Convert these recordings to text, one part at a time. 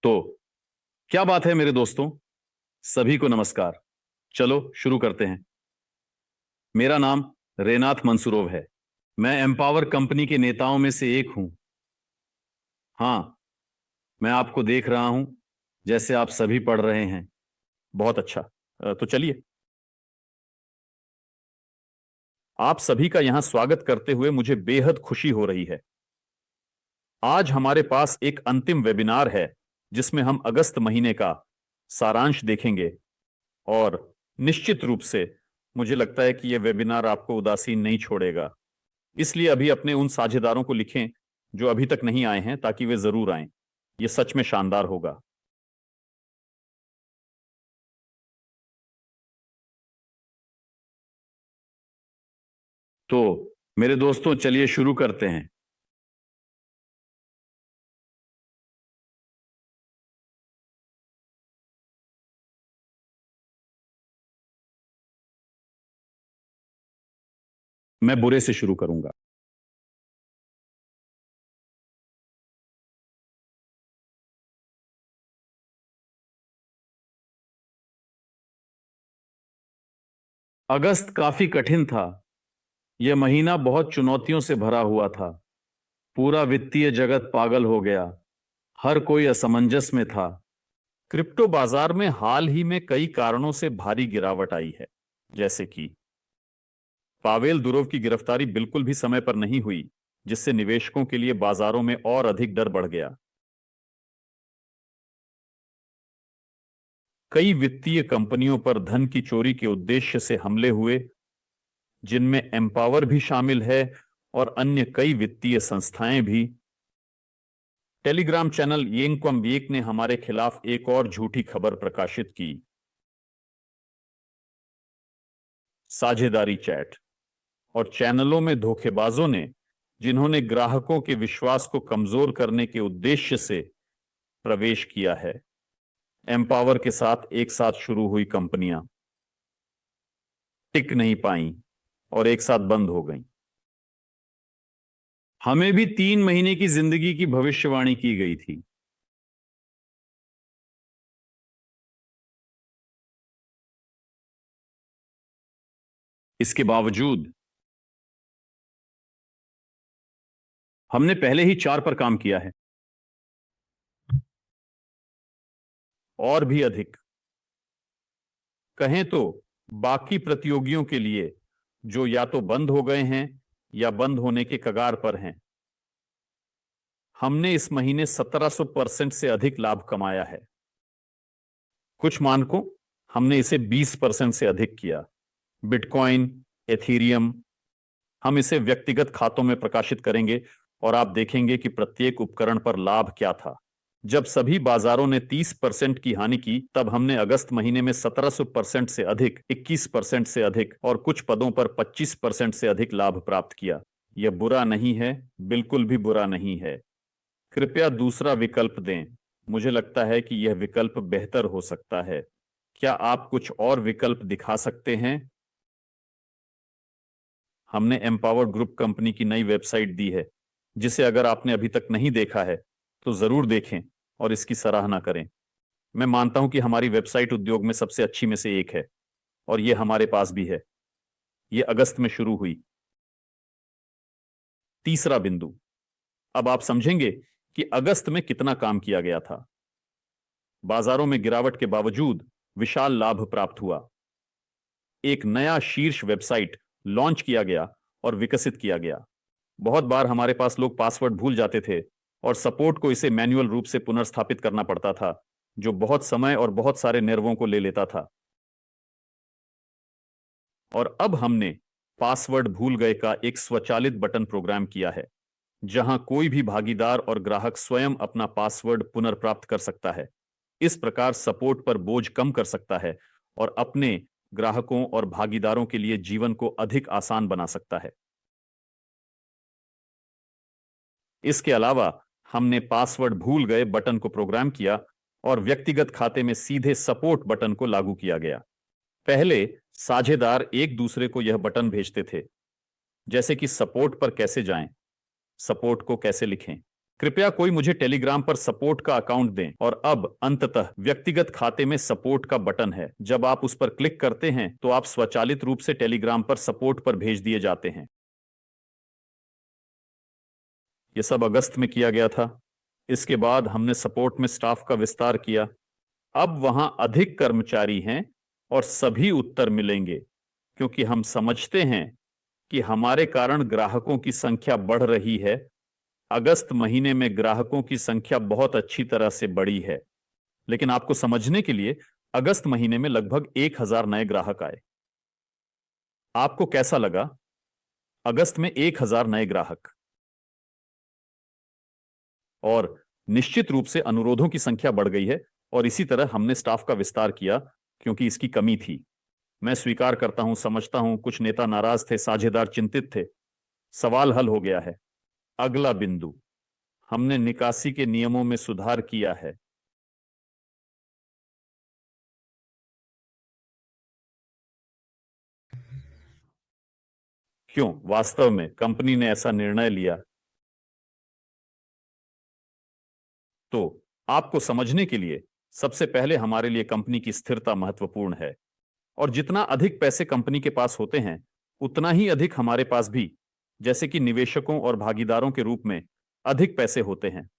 तो क्या बात है मेरे दोस्तों, सभी को नमस्कार। चलो शुरू करते हैं। मेरा नाम रेनाथ मंसूरोव है। मैं एम्पावर कंपनी के नेताओं में से एक हूं। हाँ, मैं आपको देख रहा हूं, जैसे आप सभी पढ़ रहे हैं। बहुत अच्छा। तो चलिए, आप सभी का यहां स्वागत करते हुए मुझे बेहद खुशी हो रही है। आज हमारे पास एक अंतिम वेबिनार है, जिसमें हम अगस्त महीने का सारांश देखेंगे। और निश्चित रूप से मुझे लगता है कि यह वेबिनार आपको उदासीन नहीं छोड़ेगा। इसलिए अभी अपने उन साझेदारों को लिखें जो अभी तक नहीं आए हैं, ताकि वे जरूर आएं। यह सच में शानदार होगा। तो मेरे दोस्तों, चलिए शुरू करते हैं। मैं बुरे से शुरू करूंगा। अगस्त काफी कठिन था। यह महीना बहुत चुनौतियों से भरा हुआ था। पूरा वित्तीय जगत पागल हो गया। हर कोई असमंजस में था। क्रिप्टो बाजार में हाल ही में कई कारणों से भारी गिरावट आई है, जैसे कि पावेल दुरोव की गिरफ्तारी बिल्कुल भी समय पर नहीं हुई, जिससे निवेशकों के लिए बाजारों में और अधिक डर बढ़ गया। कई वित्तीय कंपनियों पर धन की चोरी के उद्देश्य से हमले हुए, जिनमें एम्पावर भी शामिल है और अन्य कई वित्तीय संस्थाएं भी। टेलीग्राम चैनल येंगक्वम येक ने हमारे खिलाफ एक और झूठी खबर प्रकाशित की। साझेदारी चैट और चैनलों में धोखेबाजों ने, जिन्होंने ग्राहकों के विश्वास को कमजोर करने के उद्देश्य से प्रवेश किया है। एम्पावर के साथ एक साथ शुरू हुई कंपनियां टिक नहीं पाईं और एक साथ बंद हो गईं। हमें भी 3 महीने की जिंदगी की भविष्यवाणी की गई थी। इसके बावजूद हमने पहले ही 4 पर काम किया है, और भी अधिक कहें तो बाकी प्रतियोगियों के लिए, जो या तो बंद हो गए हैं या बंद होने के कगार पर हैं। हमने इस महीने 1700% से अधिक लाभ कमाया है। कुछ मानकों हमने इसे 20% से अधिक किया। बिटकॉइन, एथीरियम, हम इसे व्यक्तिगत खातों में प्रकाशित करेंगे और आप देखेंगे कि प्रत्येक उपकरण पर लाभ क्या था। जब सभी बाजारों ने 30% की हानि की, तब हमने अगस्त महीने में 1700% से अधिक, 21% से अधिक और कुछ पदों पर 25% से अधिक लाभ प्राप्त किया। यह बुरा नहीं है, बिल्कुल भी बुरा नहीं है। कृपया दूसरा विकल्प दें। मुझे लगता है कि यह विकल्प बेहतर हो सकता है। क्या आप कुछ और विकल्प दिखा सकते हैं? हमने एम्पावर ग्रुप कंपनी की नई वेबसाइट दी है, जिसे अगर आपने अभी तक नहीं देखा है तो जरूर देखें और इसकी सराहना करें। मैं मानता हूं कि हमारी वेबसाइट उद्योग में सबसे अच्छी में से एक है, और यह हमारे पास भी है। यह अगस्त में शुरू हुई। तीसरा बिंदु, अब आप समझेंगे कि अगस्त में कितना काम किया गया था। बाजारों में गिरावट के बावजूद विशाल लाभ प्राप्त हुआ। एक नया शीर्ष वेबसाइट लॉन्च किया गया और विकसित किया गया। बहुत बार हमारे पास लोग पासवर्ड भूल जाते थे और सपोर्ट को इसे मैन्युअल रूप से पुनर्स्थापित करना पड़ता था, जो बहुत समय और बहुत सारे nervों को ले लेता था। और अब हमने पासवर्ड भूल गए का एक स्वचालित बटन प्रोग्राम किया है, जहां कोई भी भागीदार और ग्राहक स्वयं अपना पासवर्ड पुनर्प्राप्त कर सकता है। इस प्रकार सपोर्ट पर बोझ कम कर सकता है और अपने ग्राहकों और भागीदारों के लिए जीवन को अधिक आसान बना सकता है। इसके अलावा हमने पासवर्ड भूल गए बटन को प्रोग्राम किया और व्यक्तिगत खाते में सीधे सपोर्ट बटन को लागू किया गया। पहले साझेदार एक दूसरे को यह बटन भेजते थे, जैसे कि सपोर्ट पर कैसे जाएं, सपोर्ट को कैसे लिखें, कृपया कोई मुझे टेलीग्राम पर सपोर्ट का अकाउंट दें। और अब अंततः व्यक्तिगत खाते में सपोर्ट का बटन है। जब आप उस पर क्लिक करते हैं तो आप स्वचालित रूप से टेलीग्राम पर सपोर्ट पर भेज दिए जाते हैं। यह सब अगस्त में किया गया था। इसके बाद हमने सपोर्ट में स्टाफ का विस्तार किया। अब वहां अधिक कर्मचारी हैं और सभी उत्तर मिलेंगे, क्योंकि हम समझते हैं कि हमारे कारण ग्राहकों की संख्या बढ़ रही है। अगस्त महीने में ग्राहकों की संख्या बहुत अच्छी तरह से बढ़ी है। लेकिन आपको समझने के लिए, अगस्त महीने में लगभग 1000 नए ग्राहक आए। आपको कैसा लगा? अगस्त में 1000 नए ग्राहक। और निश्चित रूप से अनुरोधों की संख्या बढ़ गई है और इसी तरह हमने स्टाफ का विस्तार किया क्योंकि इसकी कमी थी। मैं स्वीकार करता हूं, समझता हूं, कुछ नेता नाराज थे, साझेदार चिंतित थे। सवाल हल हो गया है। अगला बिंदु, हमने निकासी के नियमों में सुधार किया है। क्यों वास्तव में कंपनी ने ऐसा निर्णय लिया? तो आपको समझने के लिए, सबसे पहले हमारे लिए कंपनी की स्थिरता महत्वपूर्ण है। और जितना अधिक पैसे कंपनी के पास होते हैं, उतना ही अधिक हमारे पास भी, जैसे कि निवेशकों और भागीदारों के रूप में, अधिक पैसे होते हैं।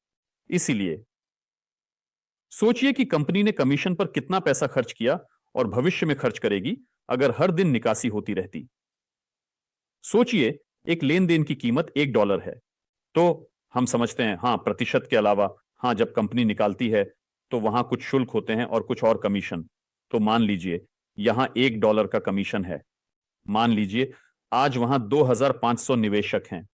इसीलिए सोचिए कि कंपनी ने कमीशन पर कितना पैसा खर्च किया और भविष्य में खर्च करेगी अगर हर दिन निकासी होती रहती। सोचिए, एक लेन देन की कीमत $1 है। तो हम समझते हैं, हां, प्रतिशत के अलावा, हां, जब कंपनी निकालती है तो वहां कुछ शुल्क होते हैं और कुछ और कमीशन। तो मान लीजिए यहां $1 का कमीशन है। मान लीजिए आज वहां 2500 निवेशक हैं।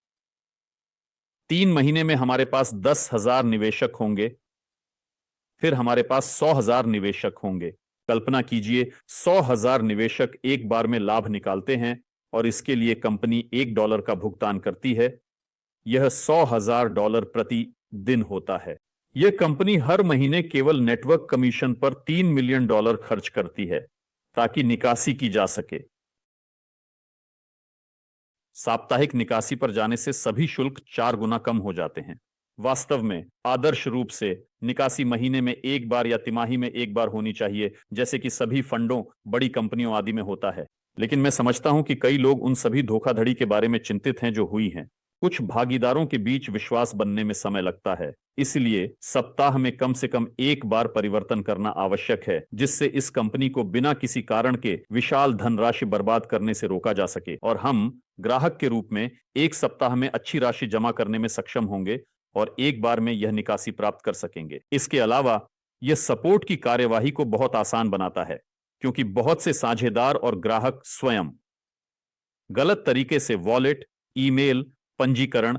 3 महीने में हमारे पास 10,000 निवेशक होंगे। फिर हमारे पास 100,000 निवेशक होंगे। कल्पना कीजिए, 100,000 निवेशक एक बार में लाभ निकालते हैं और इसके लिए कंपनी $1 का भुगतान करती है। यह $100,000 प्रति दिन होता है। यह कंपनी हर महीने केवल नेटवर्क कमीशन पर $3 मिलियन खर्च करती है ताकि निकासी की जा सके। साप्ताहिक निकासी पर जाने से सभी शुल्क 4 गुना कम हो जाते हैं। वास्तव में आदर्श रूप से निकासी महीने में एक बार या तिमाही में एक बार होनी चाहिए, जैसे कि सभी फंडों, बड़ी कंपनियों आदि में होता है। लेकिन मैं समझता हूं कि कई लोग उन सभी धोखाधड़ी के बारे में चिंतित हैं जो हुई हैं। कुछ भागीदारों के बीच विश्वास बनने में समय लगता है। इसलिए सप्ताह में कम से कम एक बार परिवर्तन करना आवश्यक है, जिससे इस कंपनी को बिना किसी कारण के विशाल धनराशि बर्बाद करने से रोका जा सके और हम ग्राहक के रूप में एक सप्ताह में अच्छी राशि जमा करने में सक्षम होंगे और एक बार में यह निकासी प्राप्त कर सकेंगे। इसके अलावा यह सपोर्ट की कार्यवाही को बहुत आसान बनाता है, क्योंकि बहुत से साझेदार और ग्राहक स्वयं गलत तरीके से वॉलेट, ईमेल, पंजीकरण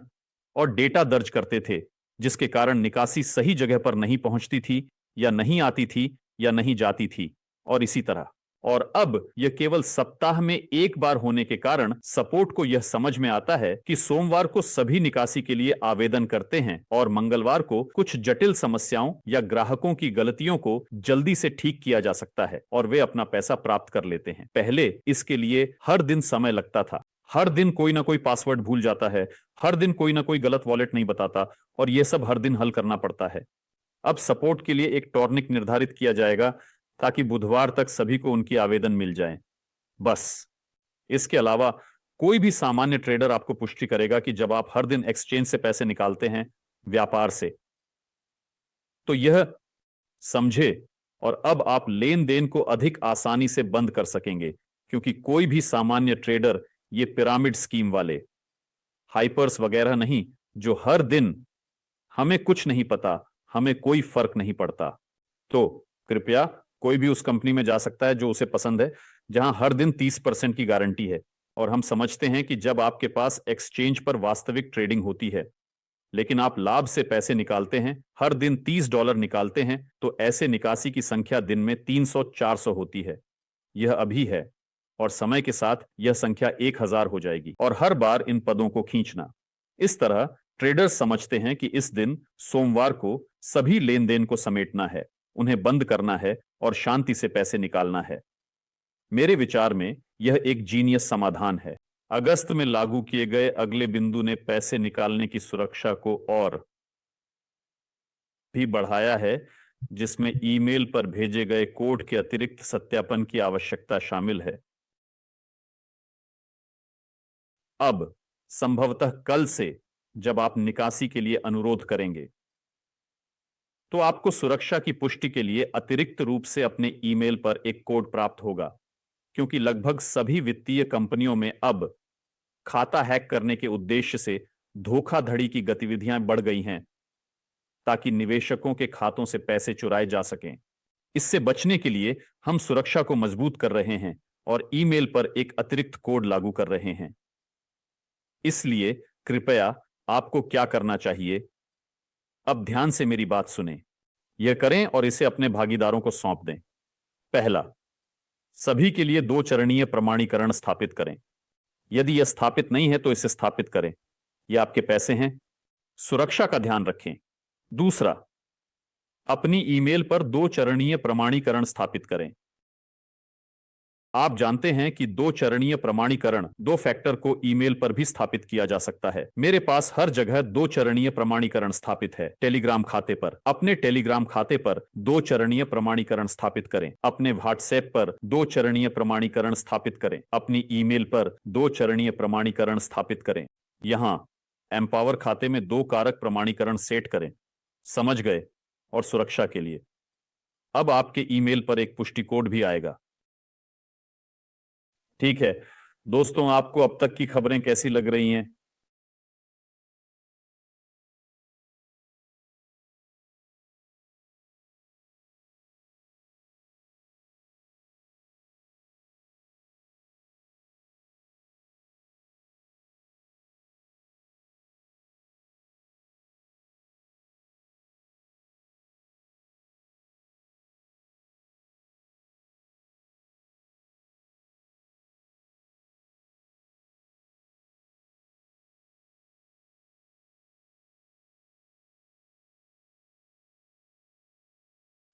और डेटा दर्ज करते थे, जिसके कारण निकासी सही जगह पर नहीं पहुंचती थी या नहीं आती थी या नहीं जाती थी और इसी तरह। और अब यह केवल सप्ताह में एक बार होने के कारण सपोर्ट को यह समझ में आता है कि सोमवार को सभी निकासी के लिए आवेदन करते हैं और मंगलवार को कुछ जटिल समस्याओं या ग्राहकों की गलतियों को जल्दी से ठीक किया जा सकता है और वे अपना पैसा प्राप्त कर लेते हैं। पहले इसके लिए हर दिन समय लगता था। हर दिन कोई ना कोई पासवर्ड भूल जाता है, हर दिन कोई ना कोई गलत वॉलेट नहीं बताता और यह सब हर दिन हल करना पड़ता है। अब सपोर्ट के लिए एक टॉर्निक निर्धारित किया जाएगा ताकि बुधवार तक सभी को उनकी आवेदन मिल जाए। बस। इसके अलावा कोई भी सामान्य ट्रेडर आपको पुष्टि करेगा कि जब आप हर दिन एक्सचेंज से पैसे निकालते हैं, व्यापार से, तो यह समझे। और अब आप लेन देन को अधिक आसानी से बंद कर सकेंगे, क्योंकि कोई भी सामान्य ट्रेडर, ये पिरामिड स्कीम वाले, हाइपर्स वगैरह नहीं, जो हर दिन हमें कुछ नहीं पता, हमें कोई फर्क नहीं पड़ता। तो कृपया कोई भी उस कंपनी में जा सकता है जो उसे पसंद है, जहां हर दिन 30% की गारंटी है। और हम समझते हैं कि जब आपके पास एक्सचेंज पर वास्तविक ट्रेडिंग होती है, लेकिन आप लाभ से पैसे निकालते हैं, हर दिन $30 निकालते हैं, तो ऐसे निकासी की संख्या दिन में 300-400 होती है। यह अभी है और समय के साथ यह संख्या 1000 हो जाएगी और हर बार इन पदों को खींचना। इस तरह ट्रेडर्स समझते हैं कि इस दिन सोमवार को सभी लेन देन को समेटना है, उन्हें बंद करना है और शांति से पैसे निकालना है। मेरे विचार में यह एक जीनियस समाधान है। अगस्त में लागू किए गए अगले बिंदु ने पैसे निकालने की सुरक्षा को और भी बढ़ाया है, जिसमें ईमेल पर भेजे गए कोड के अतिरिक्त सत्यापन की आवश्यकता शामिल है। अब संभवतः कल से जब आप निकासी के लिए अनुरोध करेंगे, तो आपको सुरक्षा की पुष्टि के लिए अतिरिक्त रूप से अपने ईमेल पर एक कोड प्राप्त होगा, क्योंकि लगभग सभी वित्तीय कंपनियों में अब खाता हैक करने के उद्देश्य से धोखाधड़ी की गतिविधियां बढ़ गई हैं, ताकि निवेशकों के खातों से पैसे चुराए जा सकें। इससे बचने के लिए हम सुरक्षा को मजबूत कर रहे हैं और ईमेल पर एक अतिरिक्त कोड लागू कर रहे हैं। इसलिए कृपया आपको क्या करना चाहिए, अब ध्यान से मेरी बात सुनें। यह करें और इसे अपने भागीदारों को सौंप दें। पहला, सभी के लिए 2 चरणीय प्रमाणीकरण स्थापित करें। यदि यह स्थापित नहीं है तो इसे स्थापित करें। यह आपके पैसे हैं, सुरक्षा का ध्यान रखें। दूसरा, अपनी ईमेल पर 2 चरणीय प्रमाणीकरण स्थापित करें। आप जानते हैं कि 2 चरणीय प्रमाणीकरण 2 फैक्टर को ईमेल पर भी स्थापित किया जा सकता है। मेरे पास हर जगह 2 चरणीय प्रमाणीकरण स्थापित है। टेलीग्राम खाते पर, अपने टेलीग्राम खाते पर 2 चरणीय प्रमाणीकरण स्थापित करें। अपने व्हाट्सएप पर 2 चरणीय प्रमाणीकरण स्थापित करें। अपनी ईमेल पर 2 चरणीय प्रमाणीकरण स्थापित करें। यहां एम्पावर खाते में 2 कारक प्रमाणीकरण सेट करें। समझ गए? और सुरक्षा के लिए अब आपके ईमेल पर एक पुष्टि कोड भी आएगा। ठीक है दोस्तों, आपको अब तक की खबरें कैसी लग रही हैं?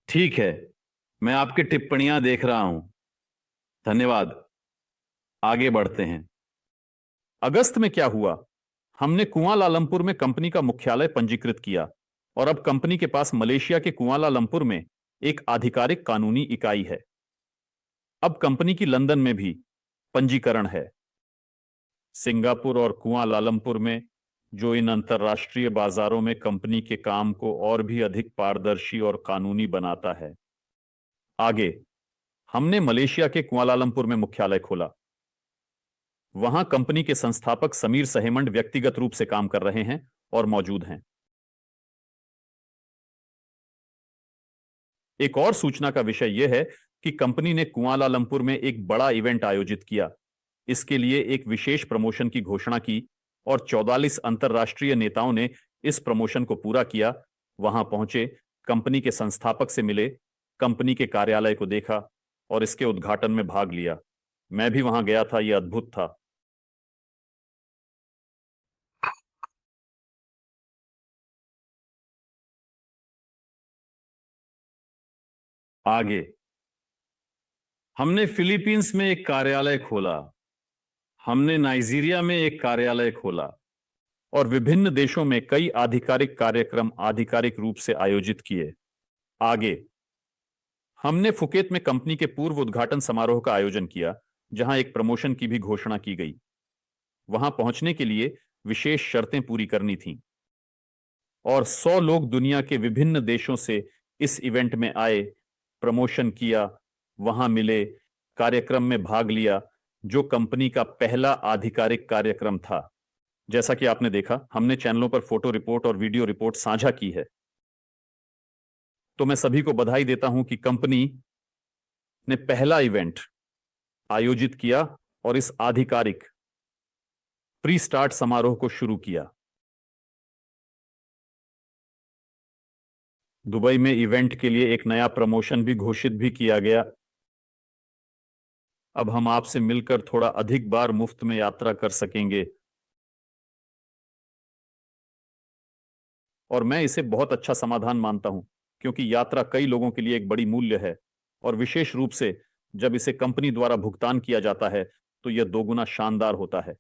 ठीक है, मैं आपकी टिप्पणियां देख रहा हूं। धन्यवाद। आगे बढ़ते हैं। अगस्त में क्या हुआ? हमने कुआलालंपुर में कंपनी का मुख्यालय पंजीकृत किया और अब कंपनी के पास मलेशिया के कुआलालंपुर में एक आधिकारिक कानूनी इकाई है। अब कंपनी की लंदन में भी पंजीकरण है। सिंगापुर और कुआलालंपुर में, जो इन अंतर्राष्ट्रीय बाजारों में कंपनी के काम को और भी अधिक पारदर्शी और कानूनी बनाता है। आगे, हमने मलेशिया के कुआलालंपुर में मुख्यालय खोला। वहां कंपनी के संस्थापक समीर सहेमंड व्यक्तिगत रूप से काम कर रहे हैं और मौजूद हैं। एक और सूचना का विषय यह है कि कंपनी ने कुआलालंपुर में एक बड़ा इवेंट आयोजित किया। इसके लिए एक विशेष प्रमोशन की घोषणा की और 44 अंतर्राष्ट्रीय नेताओं ने इस प्रमोशन को पूरा किया। वहां पहुंचे, कंपनी के संस्थापक से मिले, कंपनी के कार्यालय को देखा और इसके उद्घाटन में भाग लिया। मैं भी वहां गया था, यह अद्भुत था। आगे, हमने फिलीपींस में एक कार्यालय खोला। हमने नाइजीरिया में एक कार्यालय खोला और विभिन्न देशों में कई आधिकारिक कार्यक्रम आधिकारिक रूप से आयोजित किए। आगे, हमने फुकेत में कंपनी के पूर्व उद्घाटन समारोह का आयोजन किया, जहां एक प्रमोशन की भी घोषणा की गई। वहां पहुंचने के लिए विशेष शर्तें पूरी करनी थीं और 100 लोग दुनिया के विभिन्न देशों से इस इवेंट में आए, प्रमोशन किया, वहां मिले, कार्यक्रम में भाग लिया, जो कंपनी का पहला आधिकारिक कार्यक्रम था। जैसा कि आपने देखा, हमने चैनलों पर फोटो रिपोर्ट और वीडियो रिपोर्ट साझा की है। तो मैं सभी को बधाई देता हूं कि कंपनी ने पहला इवेंट आयोजित किया और इस आधिकारिक प्री स्टार्ट समारोह को शुरू किया। दुबई में इवेंट के लिए एक नया प्रमोशन भी घोषित भी किया गया। अब हम आपसे मिलकर थोड़ा अधिक बार मुफ्त में यात्रा कर सकेंगे और मैं इसे बहुत अच्छा समाधान मानता हूं, क्योंकि यात्रा कई लोगों के लिए एक बड़ी मूल्य है और विशेष रूप से जब इसे कंपनी द्वारा भुगतान किया जाता है तो यह दोगुना शानदार होता है।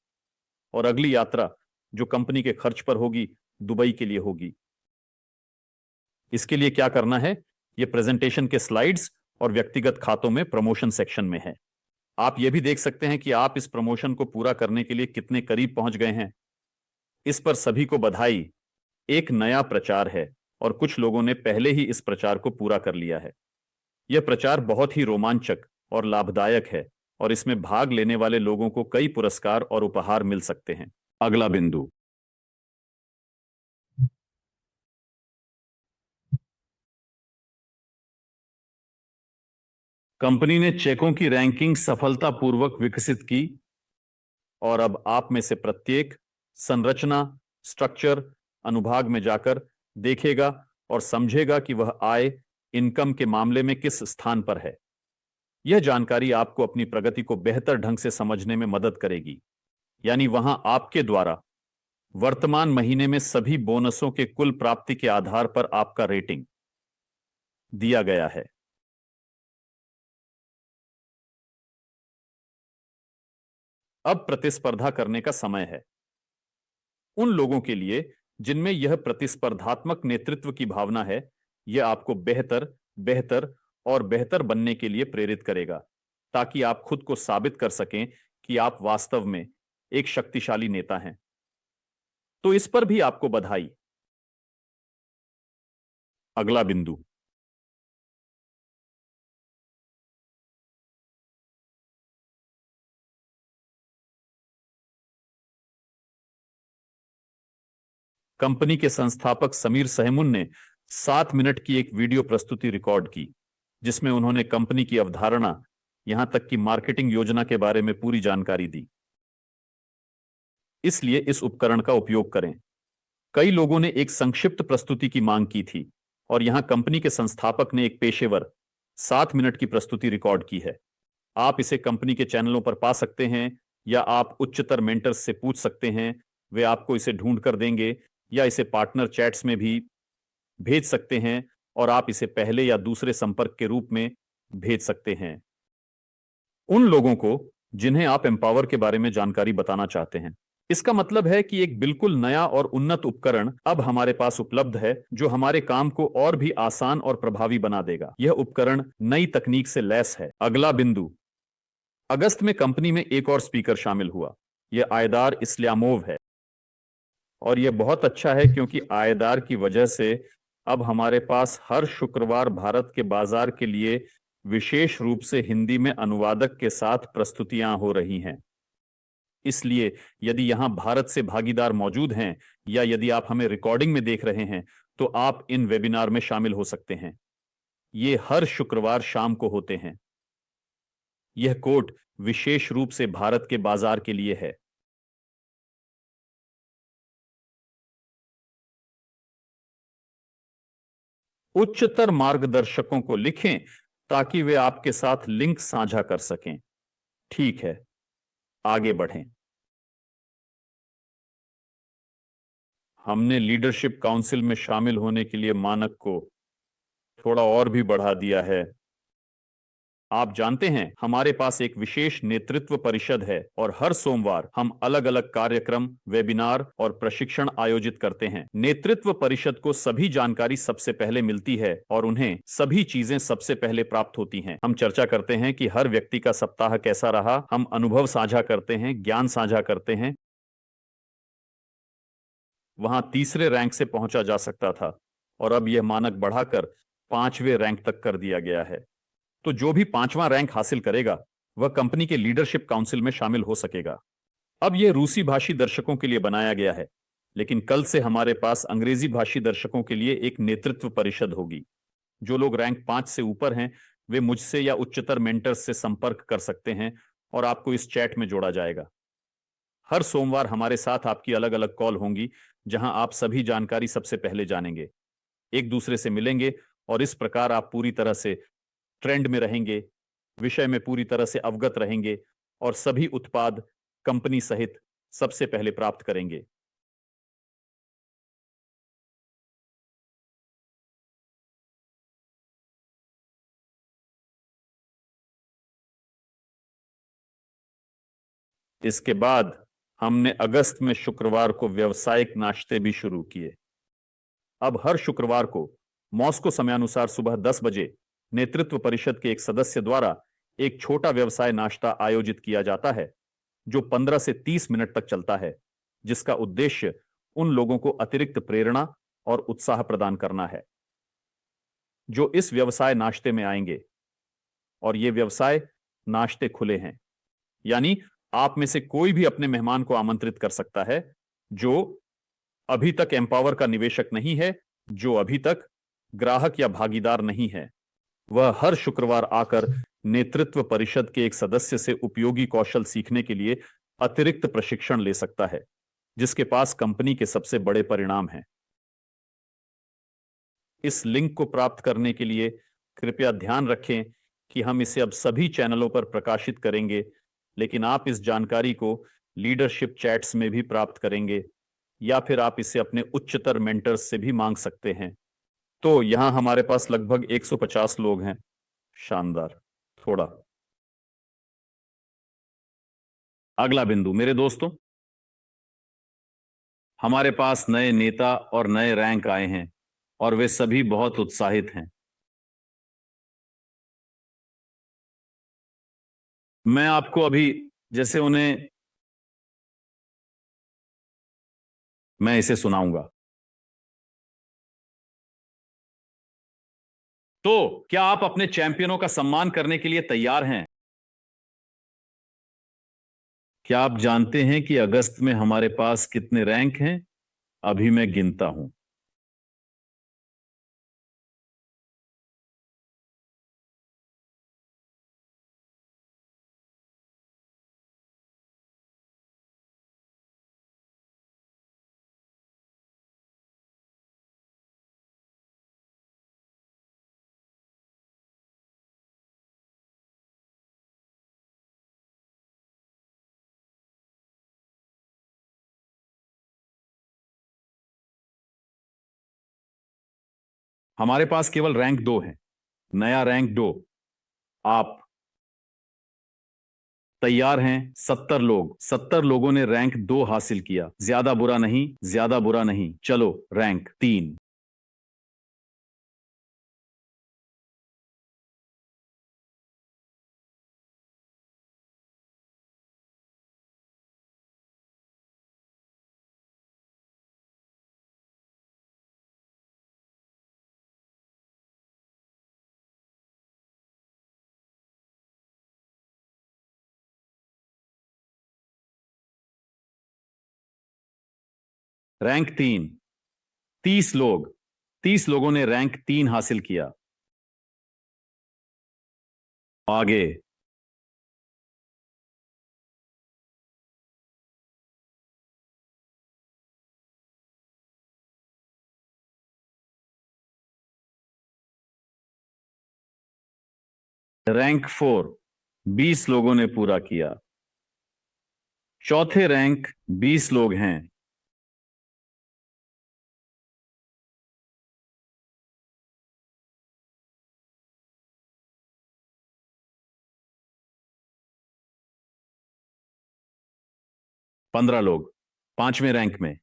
और अगली यात्रा जो कंपनी के खर्च पर होगी, दुबई के लिए होगी। इसके लिए क्या करना है, यह प्रेजेंटेशन के स्लाइड्स और व्यक्तिगत खातों में प्रमोशन सेक्शन में है। आप यह भी देख सकते हैं कि आप इस प्रमोशन को पूरा करने के लिए कितने करीब पहुंच गए हैं। इस पर सभी को बधाई। एक नया प्रचार है और कुछ लोगों ने पहले ही इस प्रचार को पूरा कर लिया है। यह प्रचार बहुत ही रोमांचक और लाभदायक है और इसमें भाग लेने वाले लोगों को कई पुरस्कार और उपहार मिल सकते हैं। अगला बिंदु, कंपनी ने चेकों की रैंकिंग सफलतापूर्वक विकसित की और अब आप में से प्रत्येक संरचना, स्ट्रक्चर, अनुभाग में जाकर देखेगा और समझेगा कि वह आय, इनकम के मामले में किस स्थान पर है। यह जानकारी आपको अपनी प्रगति को बेहतर ढंग से समझने में मदद करेगी। यानी वहां आपके द्वारा वर्तमान महीने में सभी बोनसों के कुल प्राप्ति के आधार पर आपका रेटिंग दिया गया है। अब प्रतिस्पर्धा करने का समय है। उन लोगों के लिए जिनमें यह प्रतिस्पर्धात्मक नेतृत्व की भावना है, यह आपको बेहतर, बेहतर और बेहतर बनने के लिए प्रेरित करेगा, ताकि आप खुद को साबित कर सकें कि आप वास्तव में एक शक्तिशाली नेता हैं। तो इस पर भी आपको बधाई। अगला बिंदु, कंपनी के संस्थापक समीर सहमुन ने 7 मिनट की एक वीडियो प्रस्तुति रिकॉर्ड की, जिसमें उन्होंने कंपनी की अवधारणा, यहां तक कि मार्केटिंग योजना के बारे में पूरी जानकारी दी। इसलिए इस उपकरण का उपयोग करें। कई लोगों ने एक संक्षिप्त प्रस्तुति की मांग की थी और यहां कंपनी के संस्थापक ने एक पेशेवर 7 मिनट की प्रस्तुति रिकॉर्ड की है। आप इसे कंपनी के चैनलों पर पा सकते हैं या आप उच्चतर मेंटर्स से पूछ सकते हैं, वे आपको इसे ढूंढ कर देंगे, या इसे पार्टनर चैट्स में भी भेज सकते हैं और आप इसे पहले या दूसरे संपर्क के रूप में भेज सकते हैं उन लोगों को जिन्हें आप एम्पावर के बारे में जानकारी बताना चाहते हैं। इसका मतलब है कि एक बिल्कुल नया और उन्नत उपकरण अब हमारे पास उपलब्ध है, जो हमारे काम को और भी आसान और प्रभावी बना देगा। यह उपकरण नई तकनीक से लैस है। अगला बिंदु, अगस्त में कंपनी में एक और स्पीकर शामिल हुआ। यह आयदार इस्लामोव है और यह बहुत अच्छा है, क्योंकि आयदार की वजह से अब हमारे पास हर शुक्रवार भारत के बाजार के लिए विशेष रूप से हिंदी में अनुवादक के साथ प्रस्तुतियां हो रही हैं। इसलिए यदि यहां भारत से भागीदार मौजूद हैं या यदि आप हमें रिकॉर्डिंग में देख रहे हैं, तो आप इन वेबिनार में शामिल हो सकते हैं। ये हर शुक्रवार शाम को होते हैं। यह कोट विशेष रूप से भारत के बाजार के लिए है। उच्चतर मार्गदर्शकों को लिखें ताकि वे आपके साथ लिंक साझा कर सकें। ठीक है, आगे बढ़ें। हमने लीडरशिप काउंसिल में शामिल होने के लिए मानक को थोड़ा और भी बढ़ा दिया है। आप जानते हैं, हमारे पास एक विशेष नेतृत्व परिषद है और हर सोमवार हम अलग अलग कार्यक्रम, वेबिनार और प्रशिक्षण आयोजित करते हैं। नेतृत्व परिषद को सभी जानकारी सबसे पहले मिलती है और उन्हें सभी चीजें सबसे पहले प्राप्त होती हैं। हम चर्चा करते हैं कि हर व्यक्ति का सप्ताह कैसा रहा, हम अनुभव साझा करते हैं, ज्ञान साझा करते हैं। वहां तीसरे रैंक से पहुंचा जा सकता था और अब यह मानक बढ़ाकर 5वें रैंक तक कर दिया गया है। तो जो भी 5वां रैंक हासिल करेगा, वह कंपनी के लीडरशिप काउंसिल में शामिल हो सकेगा। अब यह रूसी भाषी दर्शकों के लिए बनाया गया है, लेकिन कल से हमारे पास अंग्रेजी भाषी दर्शकों के लिए एक नेतृत्व परिषद होगी। जो लोग रैंक 5 से ऊपर हैं, वे मुझसे या उच्चतर मेंटर्स से संपर्क कर सकते हैं और आपको इस चैट में जोड़ा जाएगा। हर सोमवार हमारे साथ आपकी अलग अलग कॉल होंगी, जहां आप सभी जानकारी सबसे पहले जानेंगे, एक दूसरे से मिलेंगे और इस प्रकार आप पूरी तरह से ट्रेंड में रहेंगे, विषय में पूरी तरह से अवगत रहेंगे और सभी उत्पाद कंपनी सहित सबसे पहले प्राप्त करेंगे। इसके बाद हमने अगस्त में शुक्रवार को व्यावसायिक नाश्ते भी शुरू किए। अब हर शुक्रवार को मॉस्को समयानुसार सुबह 10 बजे नेतृत्व परिषद के एक सदस्य द्वारा एक छोटा व्यवसाय नाश्ता आयोजित किया जाता है जो 15 से 30 मिनट तक चलता है, जिसका उद्देश्य उन लोगों को अतिरिक्त प्रेरणा और उत्साह प्रदान करना है जो इस व्यवसाय नाश्ते में आएंगे। और ये व्यवसाय नाश्ते खुले हैं, यानी आप में से कोई भी अपने मेहमान को आमंत्रित कर सकता है जो अभी तक एम्पावर का निवेशक नहीं है, जो अभी तक ग्राहक या भागीदार नहीं है। वह हर शुक्रवार आकर नेतृत्व परिषद के एक सदस्य से उपयोगी कौशल सीखने के लिए अतिरिक्त प्रशिक्षण ले सकता है, जिसके पास कंपनी के सबसे बड़े परिणाम हैं। इस लिंक को प्राप्त करने के लिए कृपया ध्यान रखें कि हम इसे अब सभी चैनलों पर प्रकाशित करेंगे, लेकिन आप इस जानकारी को लीडरशिप चैट्स में भी प्राप्त करेंगे या फिर आप इसे अपने उच्चतर मेंटर्स से भी मांग सकते हैं। तो यहां हमारे पास लगभग 150 लोग हैं। शानदार। थोड़ा अगला बिंदु, मेरे दोस्तों, हमारे पास नए नेता और नए रैंक आए हैं और वे सभी बहुत उत्साहित हैं। मैं आपको अभी जैसे उन्हें मैं इसे सुनाऊंगा। तो क्या आप अपने चैंपियनों का सम्मान करने के लिए तैयार हैं? क्या आप जानते हैं कि अगस्त में हमारे पास कितने रैंक हैं? अभी मैं गिनता हूं। हमारे पास केवल रैंक 2 है। नया रैंक 2। आप तैयार हैं? 70 लोगों ने रैंक 2 हासिल किया। ज्यादा बुरा नहीं, ज्यादा बुरा नहीं। चलो रैंक 3। रैंक 3। 30 लोग। 30 लोगों ने रैंक 3 हासिल किया। आगे। रैंक 4। 20 लोगों ने पूरा किया। चौथे रैंक 20 लोग हैं। 15 लोग 5वें रैंक में।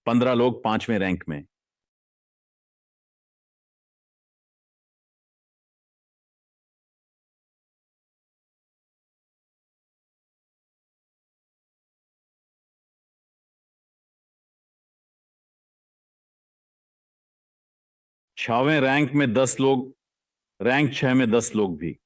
15 लोग 5वें रैंक में। छवें रैंक में 10 लोग। रैंक 6 में 10 लोग भी।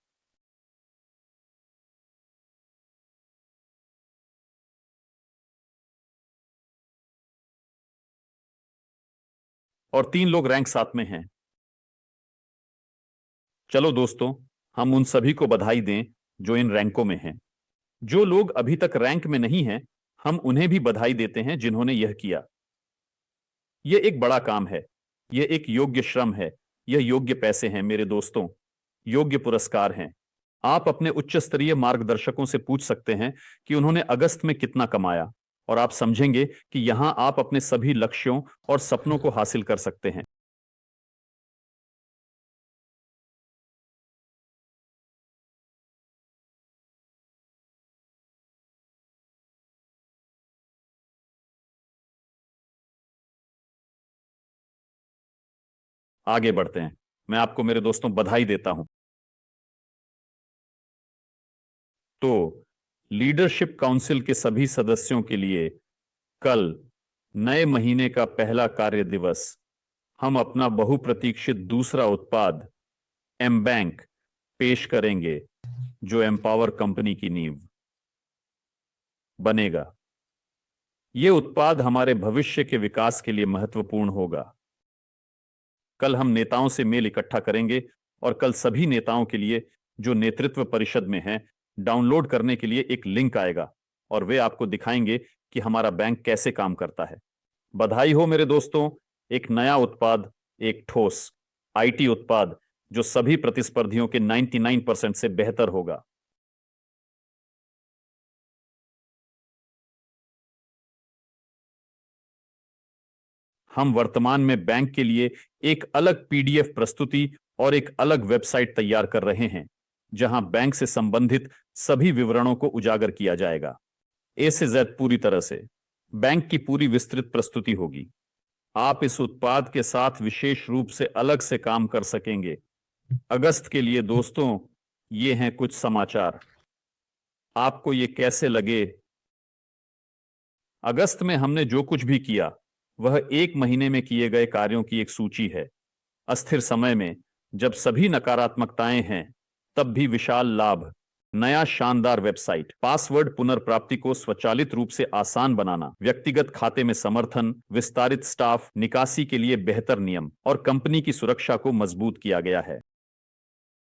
और 3 लोग रैंक 7 में हैं। चलो दोस्तों, हम उन सभी को बधाई दें जो इन रैंकों में हैं। जो लोग अभी तक रैंक में नहीं हैं, हम उन्हें भी बधाई देते हैं जिन्होंने यह किया। यह एक बड़ा काम है। यह एक योग्य श्रम है। यह योग्य पैसे हैं मेरे दोस्तों। योग्य पुरस्कार हैं। आप अपने उच्च स्तरीय मार्गदर्शकों से पूछ सकते हैं कि उन्होंने अगस्त में कितना कमाया, और आप समझेंगे कि यहां आप अपने सभी लक्ष्यों और सपनों को हासिल कर सकते हैं। आगे बढ़ते हैं। मैं आपको मेरे दोस्तों बधाई देता हूं। तो लीडरशिप काउंसिल के सभी सदस्यों के लिए कल नए महीने का पहला कार्य दिवस हम अपना बहुप्रतीक्षित दूसरा उत्पाद एम बैंक पेश करेंगे, जो एम्पावर कंपनी की नींव बनेगा। यह उत्पाद हमारे भविष्य के विकास के लिए महत्वपूर्ण होगा। कल हम नेताओं से मेल इकट्ठा करेंगे और कल सभी नेताओं के लिए जो नेतृत्व परिषद में हैं, डाउनलोड करने के लिए एक लिंक आएगा और वे आपको दिखाएंगे कि हमारा बैंक कैसे काम करता है। बधाई हो मेरे दोस्तों, एक नया उत्पाद, एक ठोस आईटी उत्पाद जो सभी प्रतिस्पर्धियों के 99% से बेहतर होगा। हम वर्तमान में बैंक के लिए एक अलग पीडीएफ प्रस्तुति और एक अलग वेबसाइट तैयार कर रहे हैं, जहां बैंक से संबंधित सभी विवरणों को उजागर किया जाएगा। ए से जेड पूरी तरह से बैंक की पूरी विस्तृत प्रस्तुति होगी। आप इस उत्पाद के साथ विशेष रूप से अलग से काम कर सकेंगे। अगस्त के लिए दोस्तों, ये हैं कुछ समाचार। आपको ये कैसे लगे? अगस्त में हमने जो कुछ भी किया वह एक महीने में किए गए कार्यों की एक सूची है। अस्थिर समय में जब सभी नकारात्मकताएं हैं, तब भी विशाल लाभ। नया शानदार वेबसाइट, पासवर्ड पुनर्प्राप्ति को स्वचालित रूप से आसान बनाना, व्यक्तिगत खाते में समर्थन, विस्तारित स्टाफ, निकासी के लिए बेहतर नियम और कंपनी की सुरक्षा को मजबूत किया गया है।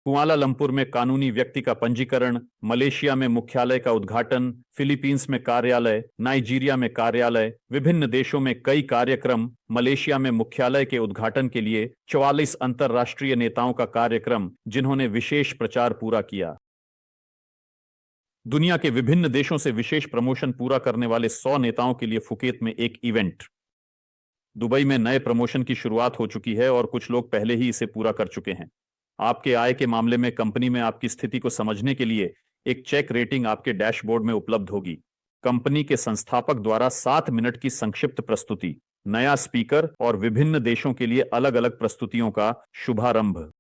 कुआलालंपुर में कानूनी व्यक्ति का पंजीकरण, मलेशिया में मुख्यालय का उद्घाटन, फिलीपींस में कार्यालय, नाइजीरिया में कार्यालय, विभिन्न देशों में कई कार्यक्रम, मलेशिया में मुख्यालय के उद्घाटन के लिए 44 अंतर्राष्ट्रीय नेताओं का कार्यक्रम जिन्होंने विशेष प्रचार पूरा किया। दुनिया के विभिन्न देशों से विशेष प्रमोशन पूरा करने वाले 100 नेताओं के लिए फुकेत में एक इवेंट। दुबई में नए प्रमोशन की शुरुआत हो चुकी है और कुछ लोग पहले ही इसे पूरा कर चुके हैं। आपके आय के मामले में कंपनी में आपकी स्थिति को समझने के लिए एक चेक रेटिंग आपके डैशबोर्ड में उपलब्ध होगी। कंपनी के संस्थापक द्वारा 7 मिनट की संक्षिप्त प्रस्तुति, नया स्पीकर और विभिन्न देशों के लिए अलग अलग प्रस्तुतियों का शुभारंभ।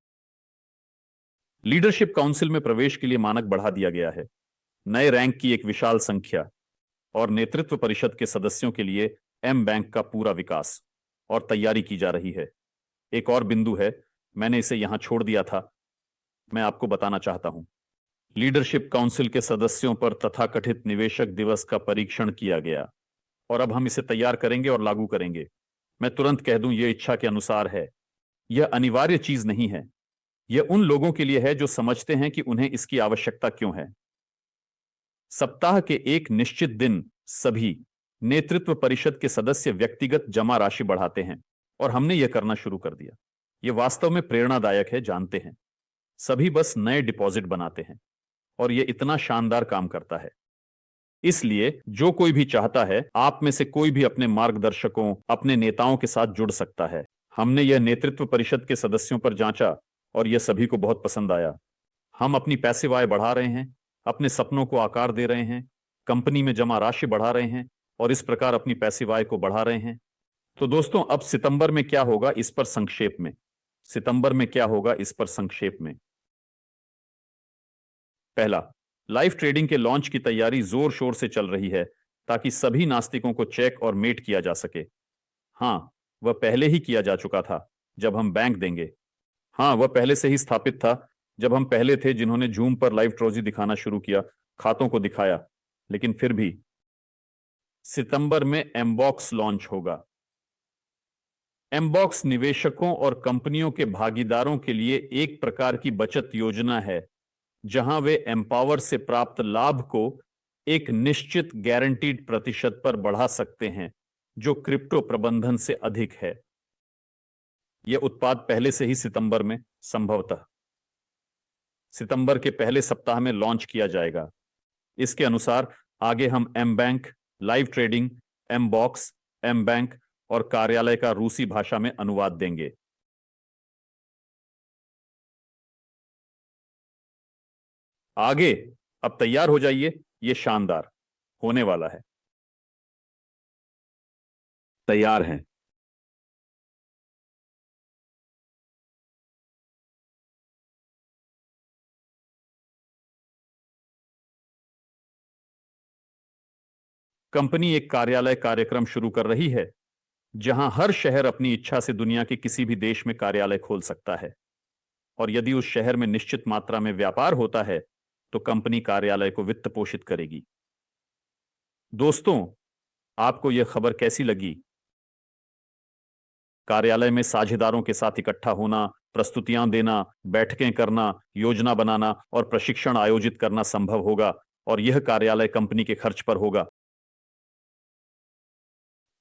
लीडरशिप काउंसिल में प्रवेश के लिए मानक बढ़ा दिया गया है। नए रैंक की एक विशाल संख्या और नेतृत्व परिषद के सदस्यों के लिए एम बैंक का पूरा विकास और तैयारी की जा रही है। एक और बिंदु है, मैंने इसे यहां छोड़ दिया था, मैं आपको बताना चाहता हूं। लीडरशिप काउंसिल के सदस्यों पर तथाकथित निवेशक दिवस का परीक्षण किया गया और अब हम इसे तैयार करेंगे और लागू करेंगे। मैं तुरंत कह दूं, यह इच्छा के अनुसार है। यह अनिवार्य चीज नहीं है। यह उन लोगों के लिए है जो समझते हैं कि उन्हें इसकी आवश्यकता क्यों है। सप्ताह के एक निश्चित दिन सभी नेतृत्व परिषद के सदस्य व्यक्तिगत जमा राशि बढ़ाते हैं और हमने यह करना शुरू कर दिया। यह वास्तव में प्रेरणादायक है, जानते हैं। सभी बस नए डिपॉजिट बनाते हैं और यह इतना शानदार काम करता है। इसलिए जो कोई भी चाहता है, आप में से कोई भी अपने मार्गदर्शकों, अपने नेताओं के साथ जुड़ सकता है। हमने यह नेतृत्व परिषद के सदस्यों पर जांचा और यह सभी को बहुत पसंद आया। हम अपनी पैसिव आय बढ़ा रहे हैं, अपने सपनों को आकार दे रहे हैं, कंपनी में जमा राशि बढ़ा रहे हैं और इस प्रकार अपनी पैसिव आय को बढ़ा रहे हैं। तो दोस्तों, अब सितंबर में क्या होगा इस पर संक्षेप में। सितंबर में क्या होगा इस पर संक्षेप में। पहला, लाइव ट्रेडिंग के लॉन्च की तैयारी जोर शोर से चल रही है ताकि सभी नास्तिकों को चेक और मेट किया जा सके। हां, वह पहले ही किया जा चुका था जब हम बैंक देंगे। हां, वह पहले से ही स्थापित था जब हम पहले थे जिन्होंने जूम पर लाइव ट्रोजी दिखाना शुरू किया, खातों को दिखाया। लेकिन फिर भी सितंबर में एमबॉक्स लॉन्च होगा। एमबॉक्स निवेशकों और कंपनियों के भागीदारों के लिए एक प्रकार की बचत योजना है, जहां वे एम्पावर से प्राप्त लाभ को एक निश्चित गारंटीड प्रतिशत पर बढ़ा सकते हैं, जो क्रिप्टो प्रबंधन से अधिक है। यह उत्पाद पहले से ही सितंबर में, संभवतः सितंबर के पहले सप्ताह में लॉन्च किया जाएगा। इसके अनुसार आगे हम M bank, live trading, M box, M bank और कार्यालय का रूसी भाषा में अनुवाद देंगे। आगे अब तैयार हो जाइए, यह शानदार होने वाला है। तैयार हैं? कंपनी एक कार्यालय कार्यक्रम शुरू कर रही है जहां हर शहर अपनी इच्छा से दुनिया के किसी भी देश में कार्यालय खोल सकता है, और यदि उस शहर में निश्चित मात्रा में व्यापार होता है तो कंपनी कार्यालय को वित्त पोषित करेगी। दोस्तों, आपको यह खबर कैसी लगी? कार्यालय में साझेदारों के साथ इकट्ठा होना, प्रस्तुतियां देना, बैठकें करना, योजना बनाना और प्रशिक्षण आयोजित करना संभव होगा, और यह कार्यालय कंपनी के खर्च पर होगा।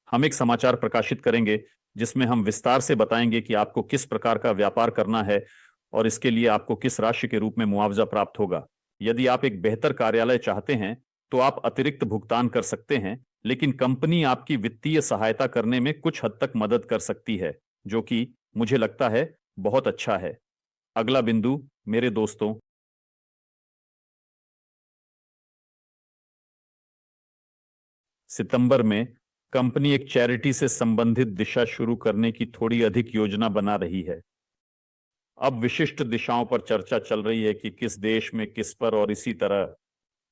हम एक समाचार प्रकाशित करेंगे जिसमें हम विस्तार से बताएंगे कि आपको किस प्रकार का व्यापार करना है और इसके लिए आपको किस राशि के रूप में मुआवजा प्राप्त होगा। यदि आप एक बेहतर कार्यालय चाहते हैं तो आप अतिरिक्त भुगतान कर सकते हैं, लेकिन कंपनी आपकी वित्तीय सहायता करने में कुछ हद तक मदद कर सकती है, जो कि मुझे लगता है बहुत अच्छा है। अगला बिंदु, मेरे दोस्तों, सितंबर में कंपनी एक चैरिटी से संबंधित दिशा शुरू करने की थोड़ी अधिक योजना बना रही है। अब विशिष्ट दिशाओं पर चर्चा चल रही है कि किस देश में किस पर, और इसी तरह।